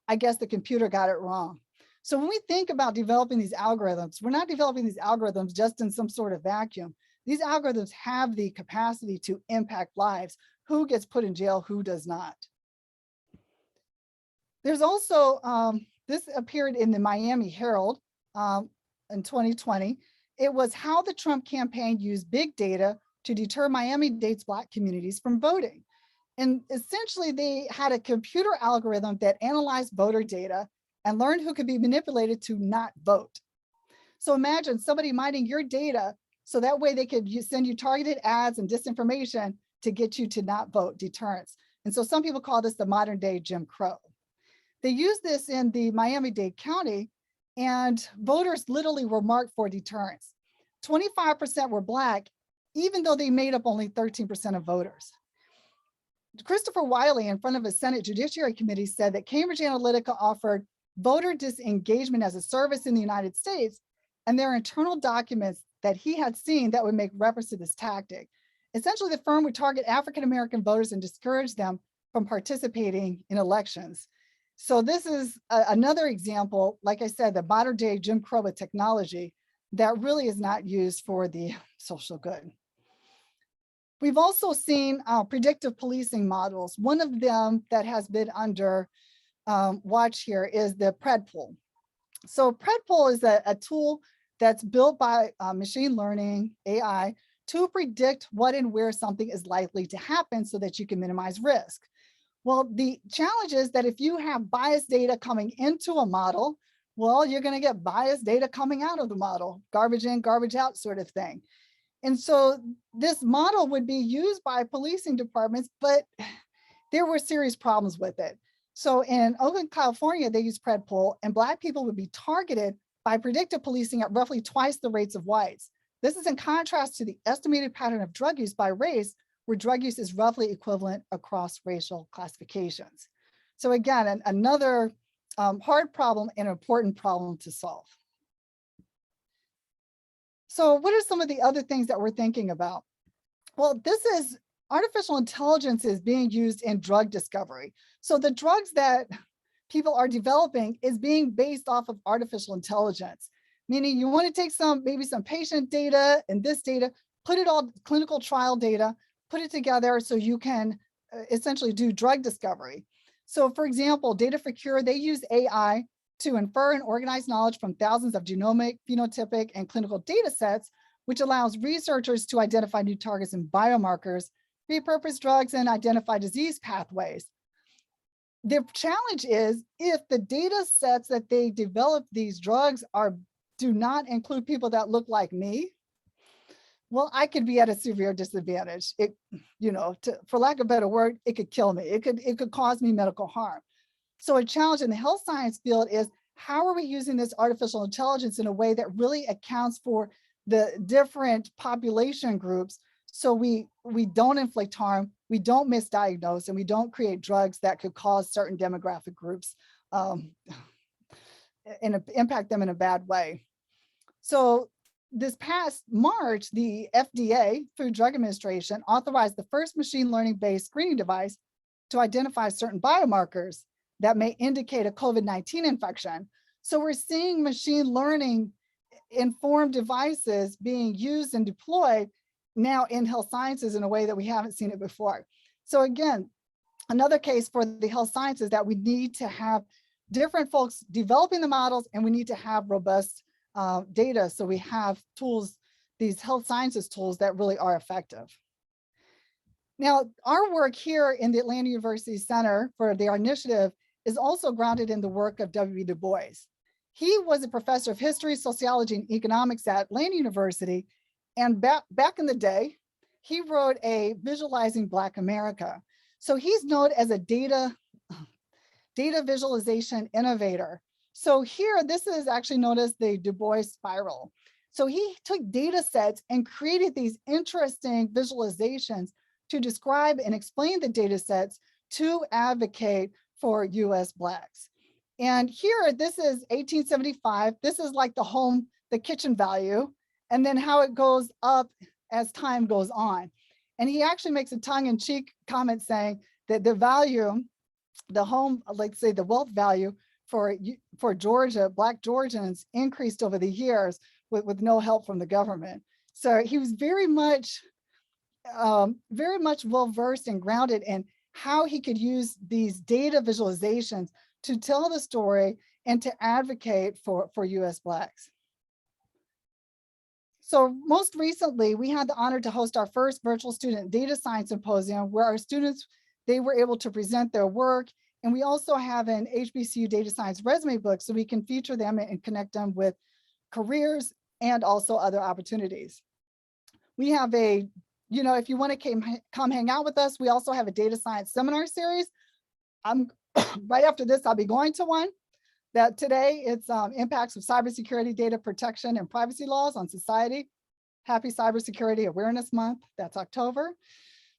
I guess the computer got it wrong. So when we think about developing these algorithms, we're not developing these algorithms just in some sort of vacuum. These algorithms have the capacity to impact lives. Who gets put in jail, who does not? There's also, this appeared in the Miami Herald in 2020. It was how the Trump campaign used big data to deter Miami-Dade's Black communities from voting. And essentially they had a computer algorithm that analyzed voter data and learned who could be manipulated to not vote. So imagine somebody mining your data so that way they could send you targeted ads and disinformation to get you to not vote, deterrence. And so some people call this the modern day Jim Crow. They used this in the Miami-Dade County, and voters literally were marked for deterrence. 25% were Black, even though they made up only 13% of voters. Christopher Wiley, in front of a Senate Judiciary Committee, said that Cambridge Analytica offered voter disengagement as a service in the United States, and there are internal documents that he had seen that would make reference to this tactic. Essentially, the firm would target African-American voters and discourage them from participating in elections. So this is another example, like I said, the modern day Jim Crow with technology that really is not used for the social good. We've also seen predictive policing models. One of them that has been under watch here is the PredPol. So PredPol is a tool that's built by machine learning, AI, to predict what and where something is likely to happen so that you can minimize risk. Well, the challenge is that if you have biased data coming into a model, well, you're going to get biased data coming out of the model, garbage in, garbage out sort of thing. And so this model would be used by policing departments, but there were serious problems with it. So in Oakland, California, they use PredPol, and Black people would be targeted by predictive policing at roughly twice the rates of whites. This is in contrast to the estimated pattern of drug use by race, where drug use is roughly equivalent across racial classifications. So again, another hard problem and important problem to solve. So what are some of the other things that we're thinking about? Well, artificial intelligence is being used in drug discovery. So the drugs that people are developing is being based off of artificial intelligence, meaning you want to take maybe some patient data and this data, put it all clinical trial data, put it together so you can essentially do drug discovery. So for example, Data for Cure, they use AI to infer and organize knowledge from thousands of genomic, phenotypic, and clinical data sets, which allows researchers to identify new targets and biomarkers, repurpose drugs, and identify disease pathways. The challenge is if the data sets that they develop these drugs do not include people that look like me, well, I could be at a severe disadvantage. It, for lack of a better word, it could kill me. It could cause me medical harm. So a challenge in the health science field is how are we using this artificial intelligence in a way that really accounts for the different population groups so we don't inflict harm, we don't misdiagnose, and we don't create drugs that could cause certain demographic groups and impact them in a bad way. So this past March, the FDA, Food Drug Administration, authorized the first machine learning-based screening device to identify certain biomarkers that may indicate a COVID-19 infection. So we're seeing machine learning informed devices being used and deployed now in health sciences in a way that we haven't seen it before. So again, another case for the health sciences that we need to have different folks developing the models, and we need to have robust data so we have tools, these health sciences tools that really are effective. Now, our work here in the Atlanta University Center for the initiative is also grounded in the work of W. Du Bois. He was a professor of history, sociology, and economics at Atlanta University. And back in the day, he wrote a Visualizing Black America. So he's known as a data visualization innovator. So here, this is actually known as the Dubois Spiral. So he took data sets and created these interesting visualizations to describe and explain the data sets to advocate for US Blacks. And here, this is 1875. This is like the kitchen value, and then how it goes up as time goes on. And he actually makes a tongue-in-cheek comment saying that the value, the home, like say the wealth value for Georgia, Black Georgians increased over the years with no help from the government. So he was very much well-versed and grounded in how he could use these data visualizations to tell the story and to advocate for US Blacks. So most recently, we had the honor to host our first virtual student data science symposium where our students, they were able to present their work. And we also have an HBCU data science resume book so we can feature them and connect them with careers and also other opportunities. We have a, if you want to come hang out with us, we also have a data science seminar series. Right after this, I'll be going to one. That today it's impacts of cybersecurity, data protection, and privacy laws on society. Happy Cybersecurity Awareness Month, that's October.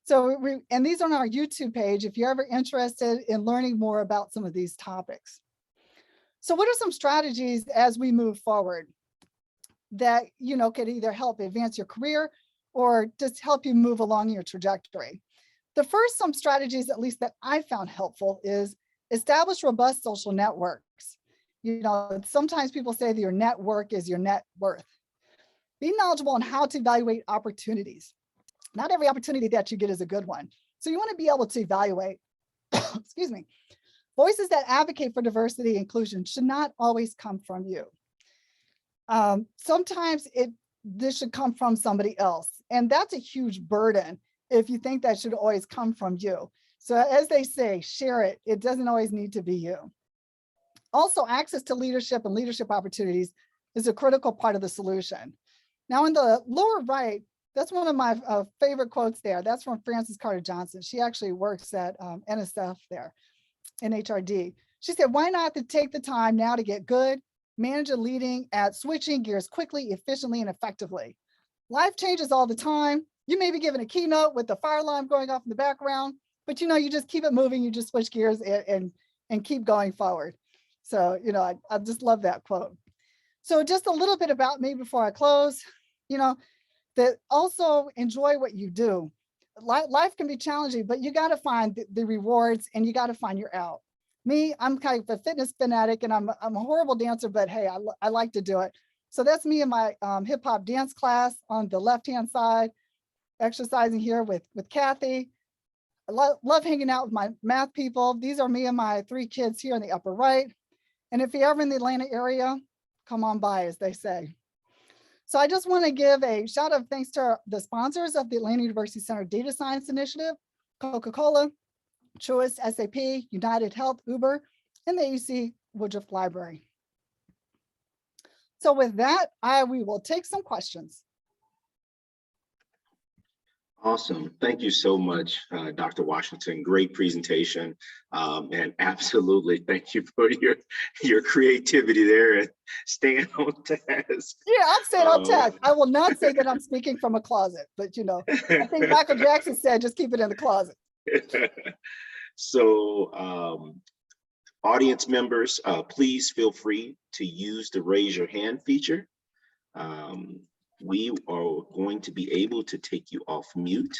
So and these are on our YouTube page if you're ever interested in learning more about some of these topics. So what are some strategies as we move forward that could either help advance your career or just help you move along your trajectory? The first, some strategies, at least that I found helpful, is establish robust social networks. Sometimes people say that your network is your net worth. Be knowledgeable on how to evaluate opportunities. Not every opportunity that you get is a good one. So you want to be able to evaluate, excuse me, voices that advocate for diversity and inclusion should not always come from you. Sometimes this should come from somebody else. And that's a huge burden if you think that should always come from you. So as they say, share it. It doesn't always need to be you. Also, access to leadership and leadership opportunities is a critical part of the solution. Now in the lower right, that's one of my favorite quotes there. That's from Frances Carter Johnson. She actually works at NSF there in HRD. She said, why not take the time now to get good, manage and leading at switching gears quickly, efficiently, and effectively. Life changes all the time. You may be given a keynote with the fire alarm going off in the background, but you just keep it moving. You just switch gears and keep going forward. So, I just love that quote. So just a little bit about me before I close, that also enjoy what you do. Life can be challenging, but you got to find the rewards and you got to find your out. Me, I'm kind of a fitness fanatic and I'm a horrible dancer, but hey, I like to do it. So that's me in my hip hop dance class on the left-hand side. exercising here with Kathy. I love hanging out with my math people. These are me and my 3 kids here in the upper right. And if you're ever in the Atlanta area, come on by, as they say. So I just want to give a shout out of thanks to the sponsors of the Atlanta University Center Data Science Initiative, Coca-Cola, Choice, SAP, United Health, Uber, and the UC Woodruff Library. So with that, we will take some questions. Awesome. Thank you so much, Dr. Washington. Great presentation. And absolutely, thank you for your creativity there and staying on task. Yeah, I'm staying on task. I will not say that I'm speaking from a closet, but you know, I think Michael Jackson said, just keep it in the closet. So audience members, please feel free to use the raise your hand feature. We are going to be able to take you off mute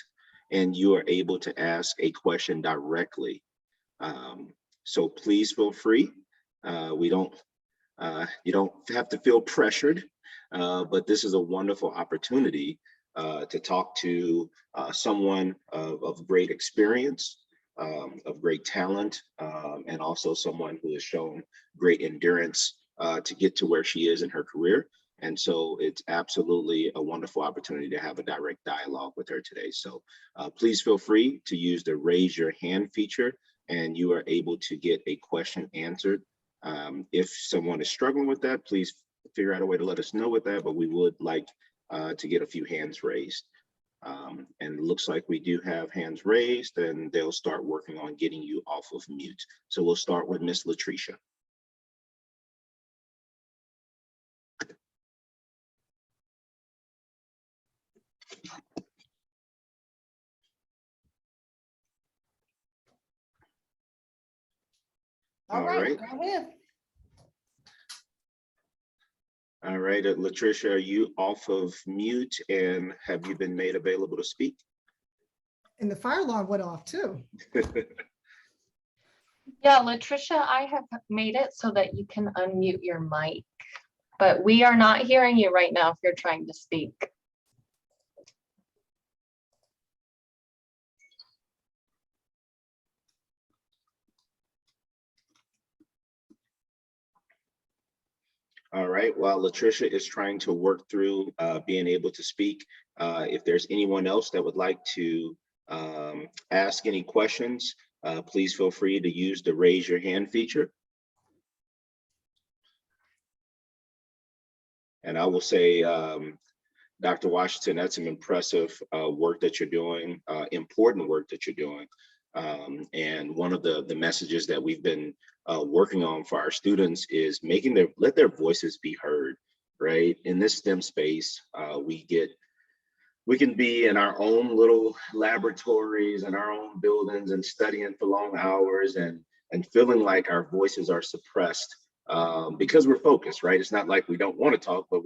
and you are able to ask a question directly. So please feel free. You don't have to feel pressured, but this is a wonderful opportunity to talk to someone of great experience, of great talent, and also someone who has shown great endurance to get to where she is in her career. And so it's absolutely a wonderful opportunity to have a direct dialogue with her today. So please feel free to use the raise your hand feature and you are able to get a question answered. If someone is struggling with that, please figure out a way to let us know with that, but we would like to get a few hands raised. And it looks like we do have hands raised and they'll start working on getting you off of mute. So we'll start with Miss Latricia. All right, go ahead. All right, Latricia, are you off of mute and have you been made available to speak? And the fire alarm went off too. Yeah, Latricia, I have made it so that you can unmute your mic, but we are not hearing you right now if you're trying to speak. All right, while Latricia is trying to work through being able to speak, if there's anyone else that would like to ask any questions, please feel free to use the raise your hand feature. And I will say, Dr. Washington, that's some impressive work that you're doing, important work that you're doing. And one of the messages that we've been working on for our students is let their voices be heard, right? In this STEM space, we can be in our own little laboratories and our own buildings and studying for long hours and feeling like our voices are suppressed because we're focused, right? It's not like we don't want to talk, but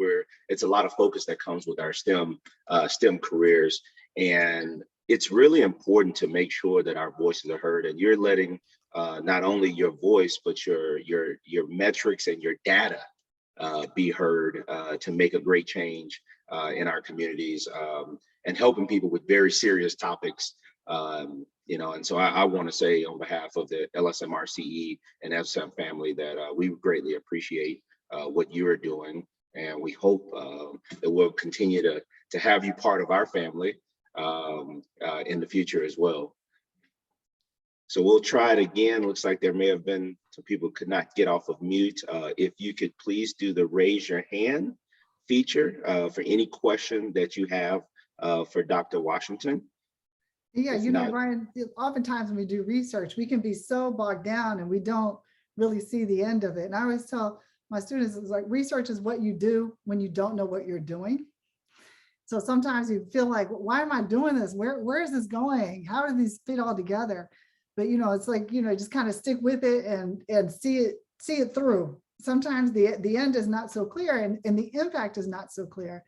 it's a lot of focus that comes with our STEM careers. And it's really important to make sure that our voices are heard and you're letting not only your voice, but your metrics and your data be heard to make a great change in our communities and helping people with very serious topics. And so I want to say on behalf of the LSMRCE and FSEM family that we greatly appreciate what you are doing. And we hope that we'll continue to have you part of our family in the future as well. So we'll try it again. Looks like there may have been some people could not get off of mute. If you could please do the raise your hand feature for any question that you have for Dr. Washington. Yeah, If you know, not, Brian, oftentimes when we do research, we can be so bogged down and we don't really see the end of it. And I always tell my students, it's like research is what you do when you don't know what you're doing. So sometimes you feel like, why am I doing this? Where is this going? How do these fit all together? But it's like, just kind of stick with it and see it through. Sometimes the end is not so clear and the impact is not so clear.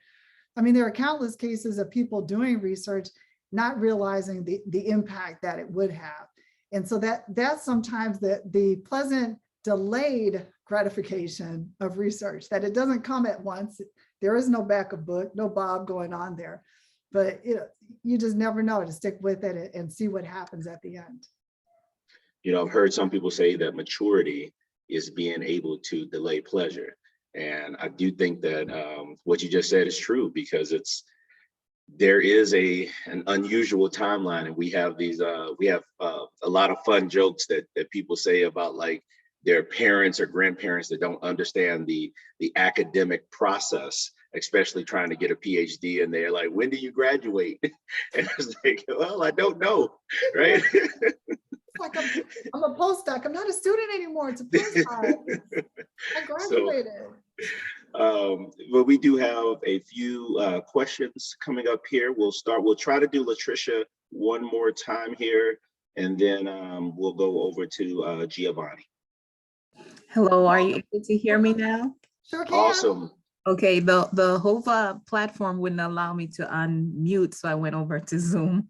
I mean, there are countless cases of people doing research not realizing the impact that it would have. And so that's sometimes the pleasant delayed gratification of research, that it doesn't come at once. There is no backup book, no Bob going on there. but you just never know, to stick with it and see what happens at the end. You know, I've heard some people say that maturity is being able to delay pleasure. And I do think that what you just said is true, because there is an unusual timeline, and we have a lot of fun jokes that people say about like their parents or grandparents that don't understand the academic process, especially trying to get a PhD, and they're like, when do you graduate? And it's like, well, I don't know, right? It's like I'm a postdoc. I'm not a student anymore. It's a postdoc. I graduated. But we do have a few questions coming up here. We'll try to do Latricia one more time here, and then we'll go over to Giovanni. Hello, are you able to hear me now? Sure can. Awesome. Okay, the HOVA platform wouldn't allow me to unmute, so I went over to Zoom.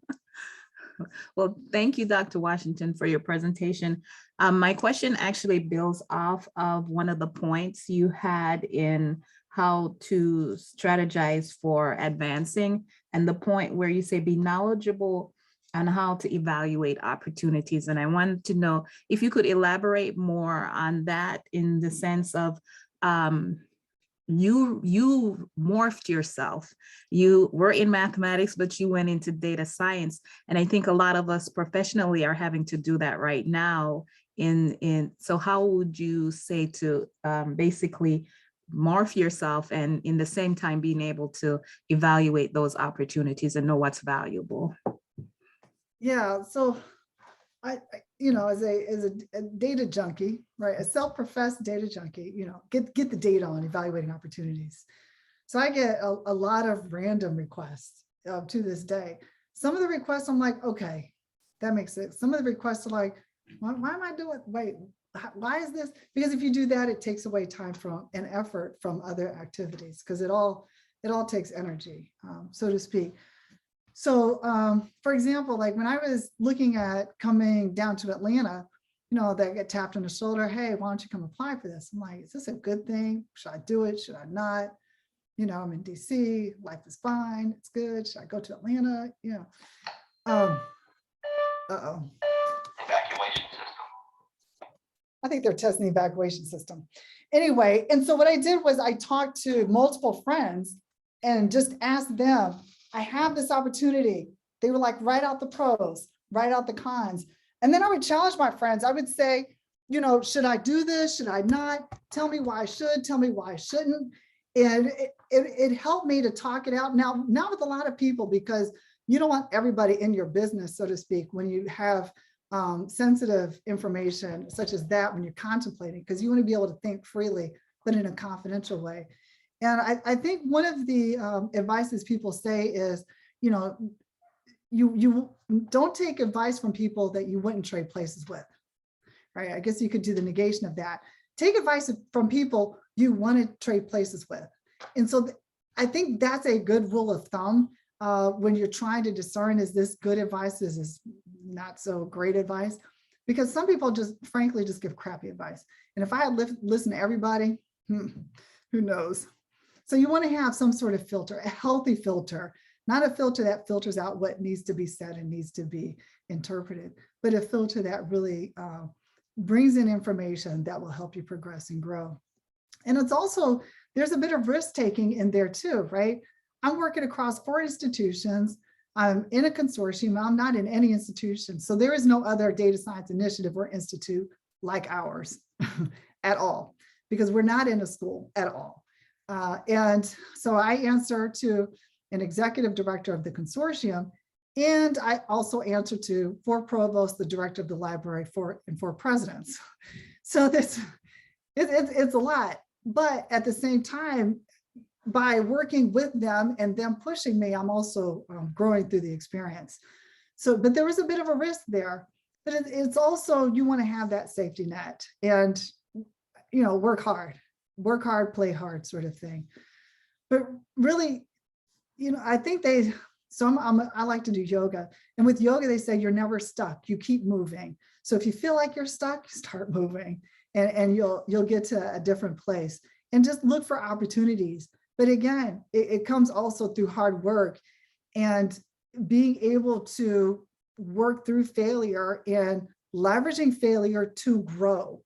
Well, thank you, Dr. Washington, for your presentation. My question actually builds off of one of the points you had in how to strategize for advancing, and the point where you say be knowledgeable on how to evaluate opportunities. And I wanted to know if you could elaborate more on that, in the sense of you morphed yourself. You were in mathematics, but you went into data science. And I think a lot of us professionally are having to do that right now. So how would you say to basically morph yourself, and in the same time being able to evaluate those opportunities and know what's valuable? Yeah, so I as a data junkie, right, a self-professed data junkie, get the data on evaluating opportunities. So I get a lot of random requests to this day. Some of the requests I'm like, okay, that makes sense. Some of the requests are like, why am I doing, wait, why is this? Because if you do that, it takes away time and effort from other activities, because it all takes energy, so to speak. So for example, like when I was looking at coming down to Atlanta, they get tapped on the shoulder, hey, why don't you come apply for this? I'm like, is this a good thing? Should I do it? Should I not? I'm in DC, life is fine, it's good. Should I go to Atlanta? Uh-oh. Evacuation system. I think they're testing the evacuation system. Anyway, and so what I did was I talked to multiple friends and just asked them, I have this opportunity. They were like, write out the pros, write out the cons. And then I would challenge my friends. I would say, should I do this? Should I not? Tell me why I should, tell me why I shouldn't. And it helped me to talk it out now with a lot of people, because you don't want everybody in your business, so to speak, when you have sensitive information such as that, when you're contemplating, because you want to be able to think freely, but in a confidential way. And I think one of the advices people say is, you don't take advice from people that you wouldn't trade places with, right? I guess you could do the negation of that. Take advice from people you want to trade places with. And so I think that's a good rule of thumb when you're trying to discern, is this good advice, is this not so great advice? Because some people just frankly just give crappy advice. And if I had listened to everybody, who knows? So you want to have some sort of filter, a healthy filter, not a filter that filters out what needs to be said and needs to be interpreted, but a filter that really brings in information that will help you progress and grow. And it's also, there's a bit of risk taking in there too, right? I'm working across 4 institutions. I'm in a consortium. I'm not in any institution. So there is no other data science initiative or institute like ours at all, because we're not in a school at all. And so I answer to an executive director of the consortium, and I also answer to 4 provosts, the director of the library, and 4 presidents. So it's a lot, but at the same time, by working with them and them pushing me, I'm also growing through the experience. So, but there was a bit of a risk there, but it's also, you want to have that safety net and, work hard, play hard sort of thing. But really, I think I like to do yoga. And with yoga, they say you're never stuck. You keep moving. So if you feel like you're stuck, you start moving and you'll get to a different place, and just look for opportunities. But again, it comes also through hard work. and being able to work through failure and leveraging failure to grow,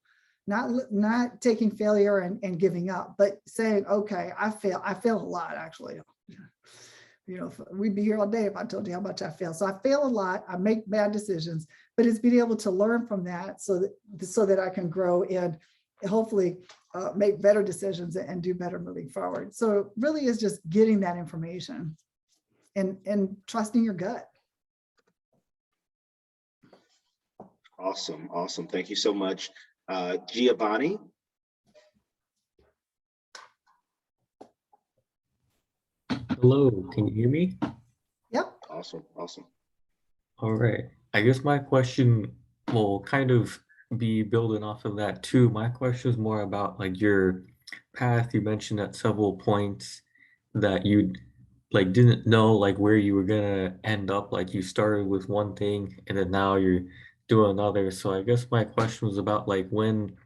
not taking failure and giving up, but saying, okay, I fail a lot, actually. You know, we'd be here all day if I told you how much I fail. So I fail a lot, I make bad decisions, but it's being able to learn from that so that I can grow and hopefully make better decisions and do better moving forward. So it really is just getting that information and trusting your gut. Awesome, awesome. Thank you so much. Giovanni. Hello, can you hear me? Yep. Awesome, awesome. All right. I guess my question will kind of be building off of that too. My question is more about like your path. You mentioned at several points that you like didn't know like where you were gonna end up. Like you started with one thing and then now you're doing another. So I guess my question was about like when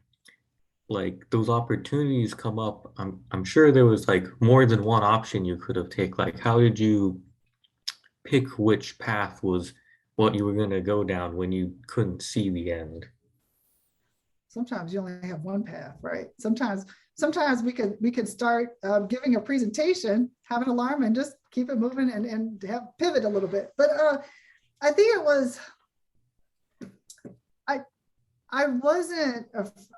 like those opportunities come up, I'm sure there was like more than one option you could have taken. Like how did you pick which path was what you were going to go down when you couldn't see the end? Sometimes you only have one path, right? Sometimes we could start giving a presentation, have an alarm, and just keep it moving and have pivot a little bit. But I think it was, I wasn't,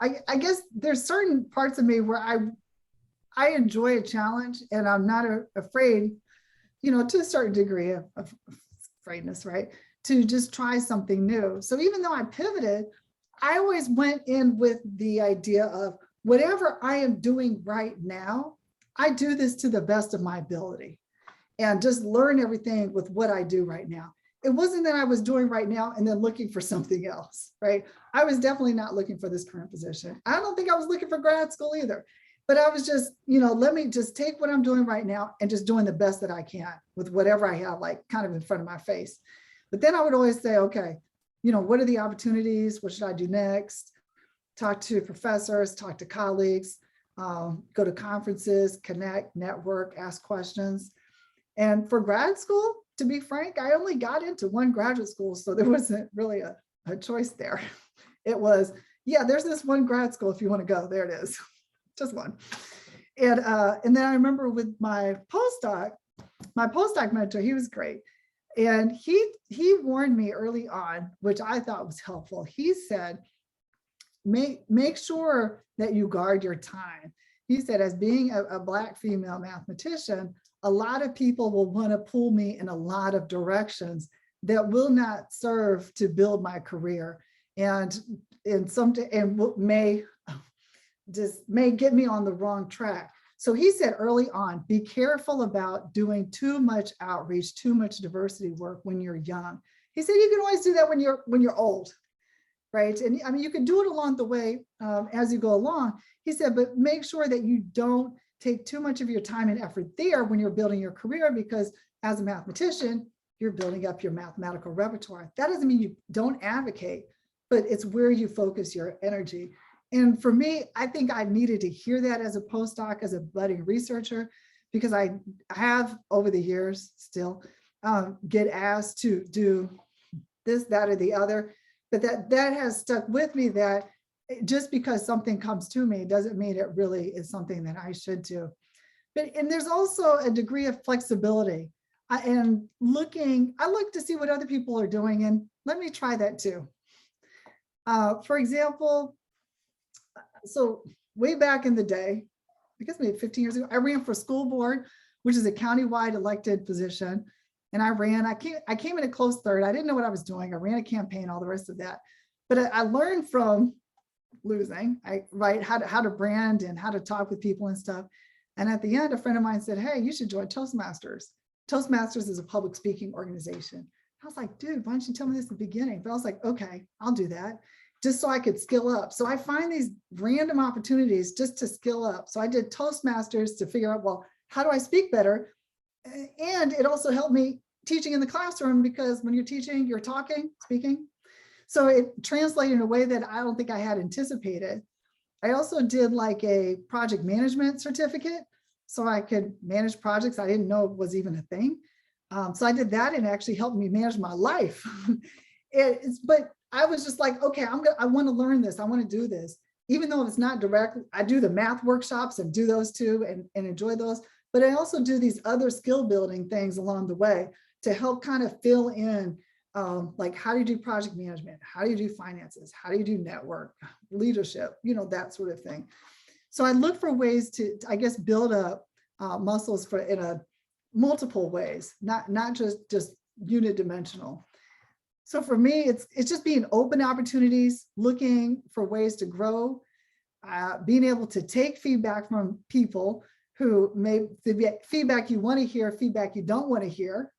I guess there's certain parts of me where I enjoy a challenge and I'm not afraid, you know, to a certain degree of afraidness, right? To just try something new. So even though I pivoted, I always went in with the idea of whatever I am doing right now, I do this to the best of my ability and just learn everything with what I do right now. It wasn't that I was doing right now and then looking for something else, right? I was definitely not looking for this current position. I don't think I was looking for grad school either, but I was just, you know, let me just take what I'm doing right now and just doing the best that I can with whatever I have like kind of in front of my face. But then I would always say, okay, you know, what are the opportunities? What should I do next? Talk to professors, talk to colleagues, go to conferences, connect, network, ask questions. And for grad school, to be frank, I only got into one graduate school, so there wasn't really a choice there. It was, yeah, there's this one grad school if you want to go, there it is, just one. And then I remember with my postdoc mentor, he was great. And he warned me early on, which I thought was helpful. He said, make sure that you guard your time. He said, as being a Black female mathematician, a lot of people will want to pull me in a lot of directions that will not serve to build my career and may get me on the wrong track. So he said early on, be careful about doing too much outreach, too much diversity work when you're young. He said you can always do that when you're old, right? And I mean, you can do it along the way as you go along. He said, but make sure that you don't take too much of your time and effort there when you're building your career, because as a mathematician, you're building up your mathematical repertoire. That doesn't mean you don't advocate, but it's where you focus your energy. And for me, I think I needed to hear that as a postdoc, as a budding researcher, because I have over the years still get asked to do this, that, or the other, but that has stuck with me, that just because something comes to me doesn't mean it really is something that I should do. And there's also a degree of flexibility. I look to see what other people are doing, and let me try that too. For example, so way back in the day, I guess maybe 15 years ago, I ran for school board, which is a countywide elected position. And I came in a close third. I didn't know what I was doing. I ran a campaign, all the rest of that. But I learned from losing, how to brand and how to talk with people and stuff. And at the end, a friend of mine said, hey, you should join Toastmasters. Toastmasters is a public speaking organization. I was like, dude, why didn't you tell me this at the beginning? But I was like, okay, I'll do that, just so I could skill up. So I find these random opportunities just to skill up. So I did Toastmasters to figure out, well, how do I speak better? And it also helped me teaching in the classroom, because when you're teaching, you're talking, speaking. So it translated in a way that I don't think I had anticipated. I also did like a project management certificate, so I could manage projects I didn't know was even a thing. So I did that and it actually helped me manage my life. But I was just like, okay, I want to learn this. I want to do this. Even though it's not direct, I do the math workshops and do those too and enjoy those. But I also do these other skill building things along the way to help kind of fill in, like how do you do project management? How do you do finances? How do you do network, leadership, that sort of thing. So I look for ways to, I guess, build up muscles in a multiple ways, not just unit dimensional. So for me, it's just being open to opportunities, looking for ways to grow, being able to take feedback from people who may feedback you want to hear, feedback you don't want to hear,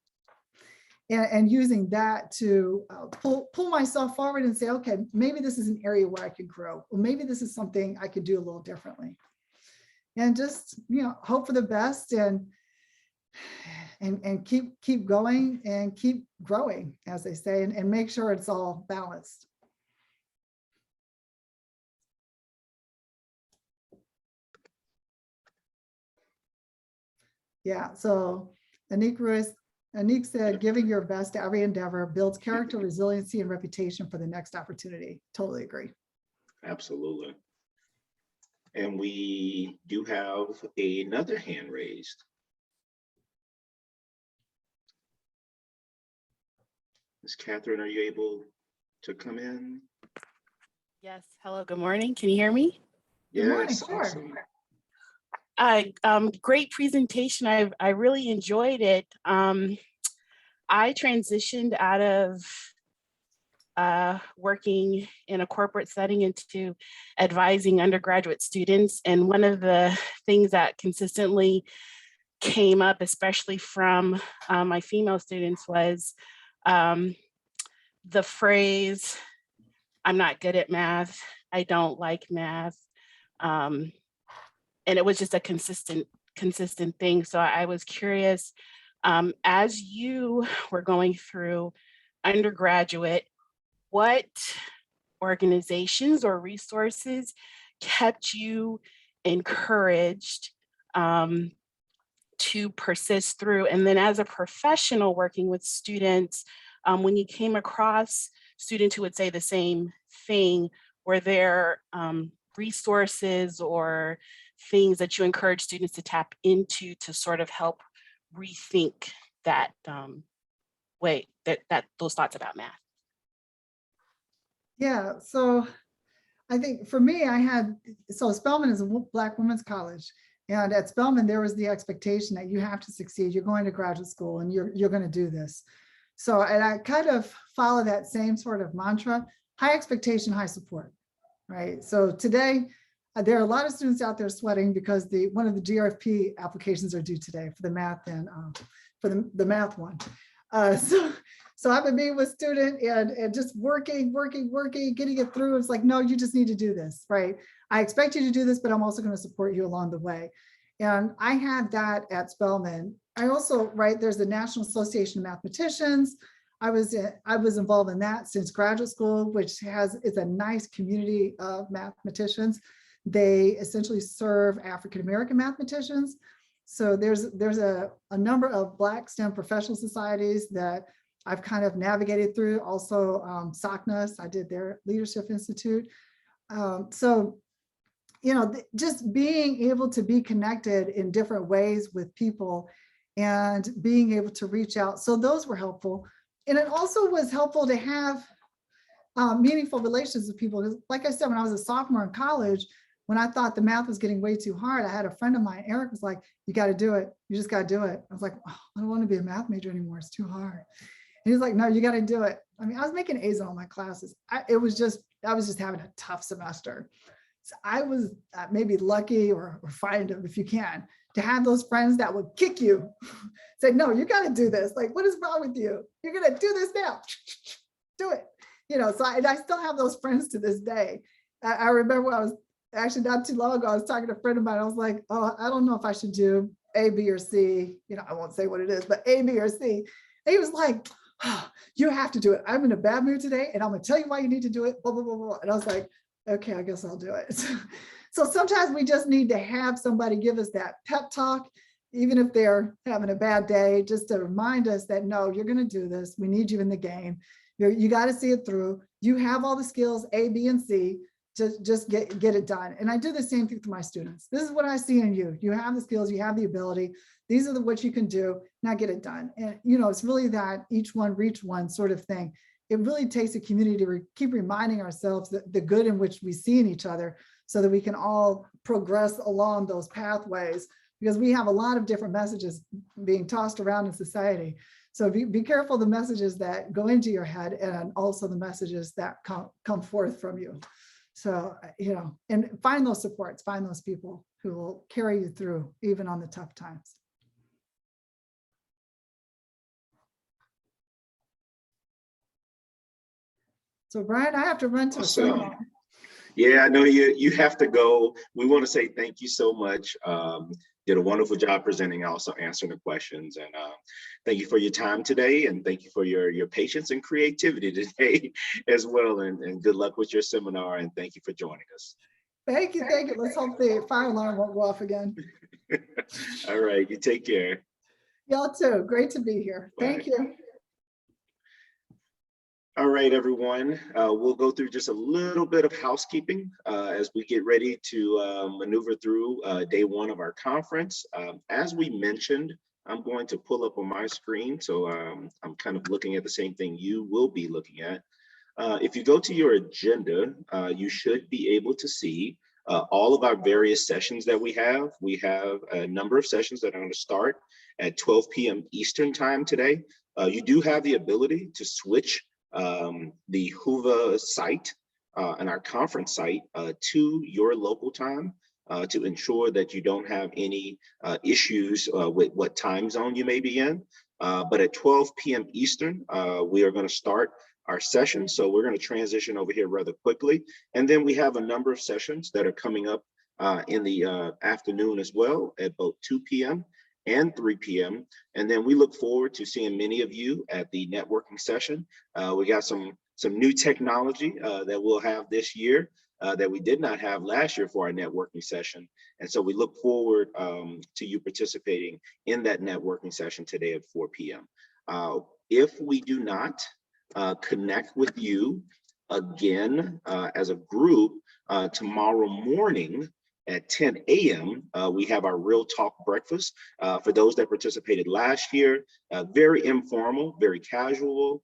and using that to pull myself forward and say, okay, maybe this is an area where I could grow, or maybe this is something I could do a little differently, and just hope for the best and keep going and keep growing, as they say, and make sure it's all balanced. Yeah, so Anik said, giving your best to every endeavor builds character, resiliency, and reputation for the next opportunity. Totally agree. Absolutely. And we do have another hand raised. Ms. Catherine, are you able to come in? Yes. Hello. Good morning. Can you hear me? Good morning, Yes, sure. awesome. Great presentation. I really enjoyed it. I transitioned out of working in a corporate setting into advising undergraduate students. And one of the things that consistently came up, especially from my female students, was the phrase, "I'm not good at math. I don't like math." And it was just a consistent thing. So I was curious, as you were going through undergraduate, what organizations or resources kept you encouraged to persist through? And then as a professional working with students, when you came across students who would say the same thing, were there resources or things that you encourage students to tap into to sort of help rethink that way, that those thoughts about math? Yeah, so I think for me, so Spelman is a Black women's college. And at Spelman, there was the expectation that you have to succeed. You're going to graduate school and you're going to do this. So, and I kind of follow that same sort of mantra: high expectation, high support, right? So today, there are a lot of students out there sweating because one of the GRFP applications are due today for the math and for the math one. So I've been meeting with student and just working, getting it through. It's like, no, you just need to do this, right? I expect you to do this, but I'm also going to support you along the way. And I had that at Spelman. I also, right, there's the National Association of Mathematicians. I was involved in that since graduate school, which is a nice community of mathematicians. They essentially serve African-American mathematicians. So there's a number of Black STEM professional societies that I've kind of navigated through. Also SOCNUS, I did their Leadership Institute. So, just being able to be connected in different ways with people and being able to reach out. So those were helpful. And it also was helpful to have meaningful relations with people. Like I said, when I was a sophomore in college, when I thought the math was getting way too hard, I had a friend of mine, Eric, was like, you got to do it. You just got to do it. I was like, oh, I don't want to be a math major anymore. It's too hard. And he's like, no, you got to do it. I mean, I was making A's in all my classes. I was just having a tough semester. So I was maybe lucky or find them if you can, to have those friends that would kick you, say, no, you got to do this. Like, what is wrong with you? You're going to do this now. Do it. So I still have those friends to this day. I remember I was actually not too long ago, I was talking to a friend of mine. I was like, oh, I don't know if I should do A, B, or C. I won't say what it is, but A, B, or C. And he was like, oh, you have to do it. I'm in a bad mood today, and I'm going to tell you why you need to do it, blah, blah, blah, blah. And I was like, okay, I guess I'll do it. So sometimes we just need to have somebody give us that pep talk even if they're having a bad day, just to remind us that, no, you're going to do this. We need you in the game. You got to see it through. You have all the skills, A, B, and C. Just get it done. And I do the same thing for my students. This is what I see in you. You have the skills, you have the ability. These are what you can do. Now get it done. And, you know, it's really that each one reach one sort of thing. It really takes a community to keep reminding ourselves that the good in which we see in each other, so that we can all progress along those pathways, because we have a lot of different messages being tossed around in society. So be careful the messages that go into your head, and also the messages that come forth from you. So, you know, and find those supports, find those people who will carry you through even on the tough times. So Brian, I have to run to a Awesome. seminar. Yeah, I know you have to go. We want to say thank you so much. Did a wonderful job presenting, also answering the questions. And thank you for your time today. And thank you for your patience and creativity today as well. And good luck with your seminar. And thank you for joining us. Thank you. Thank you. Let's hope the fire alarm won't go off again. All right. You take care. Y'all too. Great to be here. Bye. Thank you. All right, everyone. We'll go through just a little bit of housekeeping as we get ready to maneuver through day one of our conference. As we mentioned, I'm going to pull up on my screen, so I'm kind of looking at the same thing you will be looking at. If you go to your agenda, you should be able to see all of our various sessions that we have. We have a number of sessions that are going to start at 12 p.m. Eastern time today. You do have the ability to switch the Hoover site and our conference site to your local time to ensure that you don't have any issues with what time zone you may be in. But at 12 p.m. Eastern, we are going to start our session. So we're going to transition over here rather quickly. And then we have a number of sessions that are coming up in the afternoon as well at both 2 p.m. and 3 p.m. And then we look forward to seeing many of you at the networking session. We got some new technology that we'll have this year that we did not have last year for our networking session. And so we look forward to you participating in that networking session today at 4 p.m. If we do not connect with you again as a group tomorrow morning, at 10 a.m., we have our Real Talk breakfast. For those that participated last year, very informal, very casual.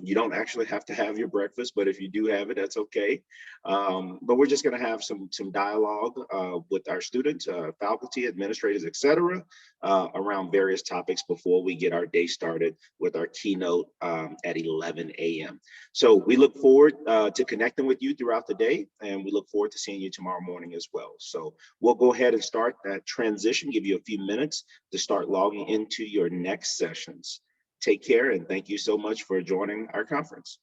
You don't actually have to have your breakfast, but if you do have it, that's okay. But we're just going to have some dialogue with our students, faculty, administrators, etc., around various topics before we get our day started with our keynote at 11 a.m. So we look forward to connecting with you throughout the day, and we look forward to seeing you tomorrow morning as well. So we'll go ahead and start that transition, give you a few minutes to start logging into your next sessions. Take care, and thank you so much for joining our conference.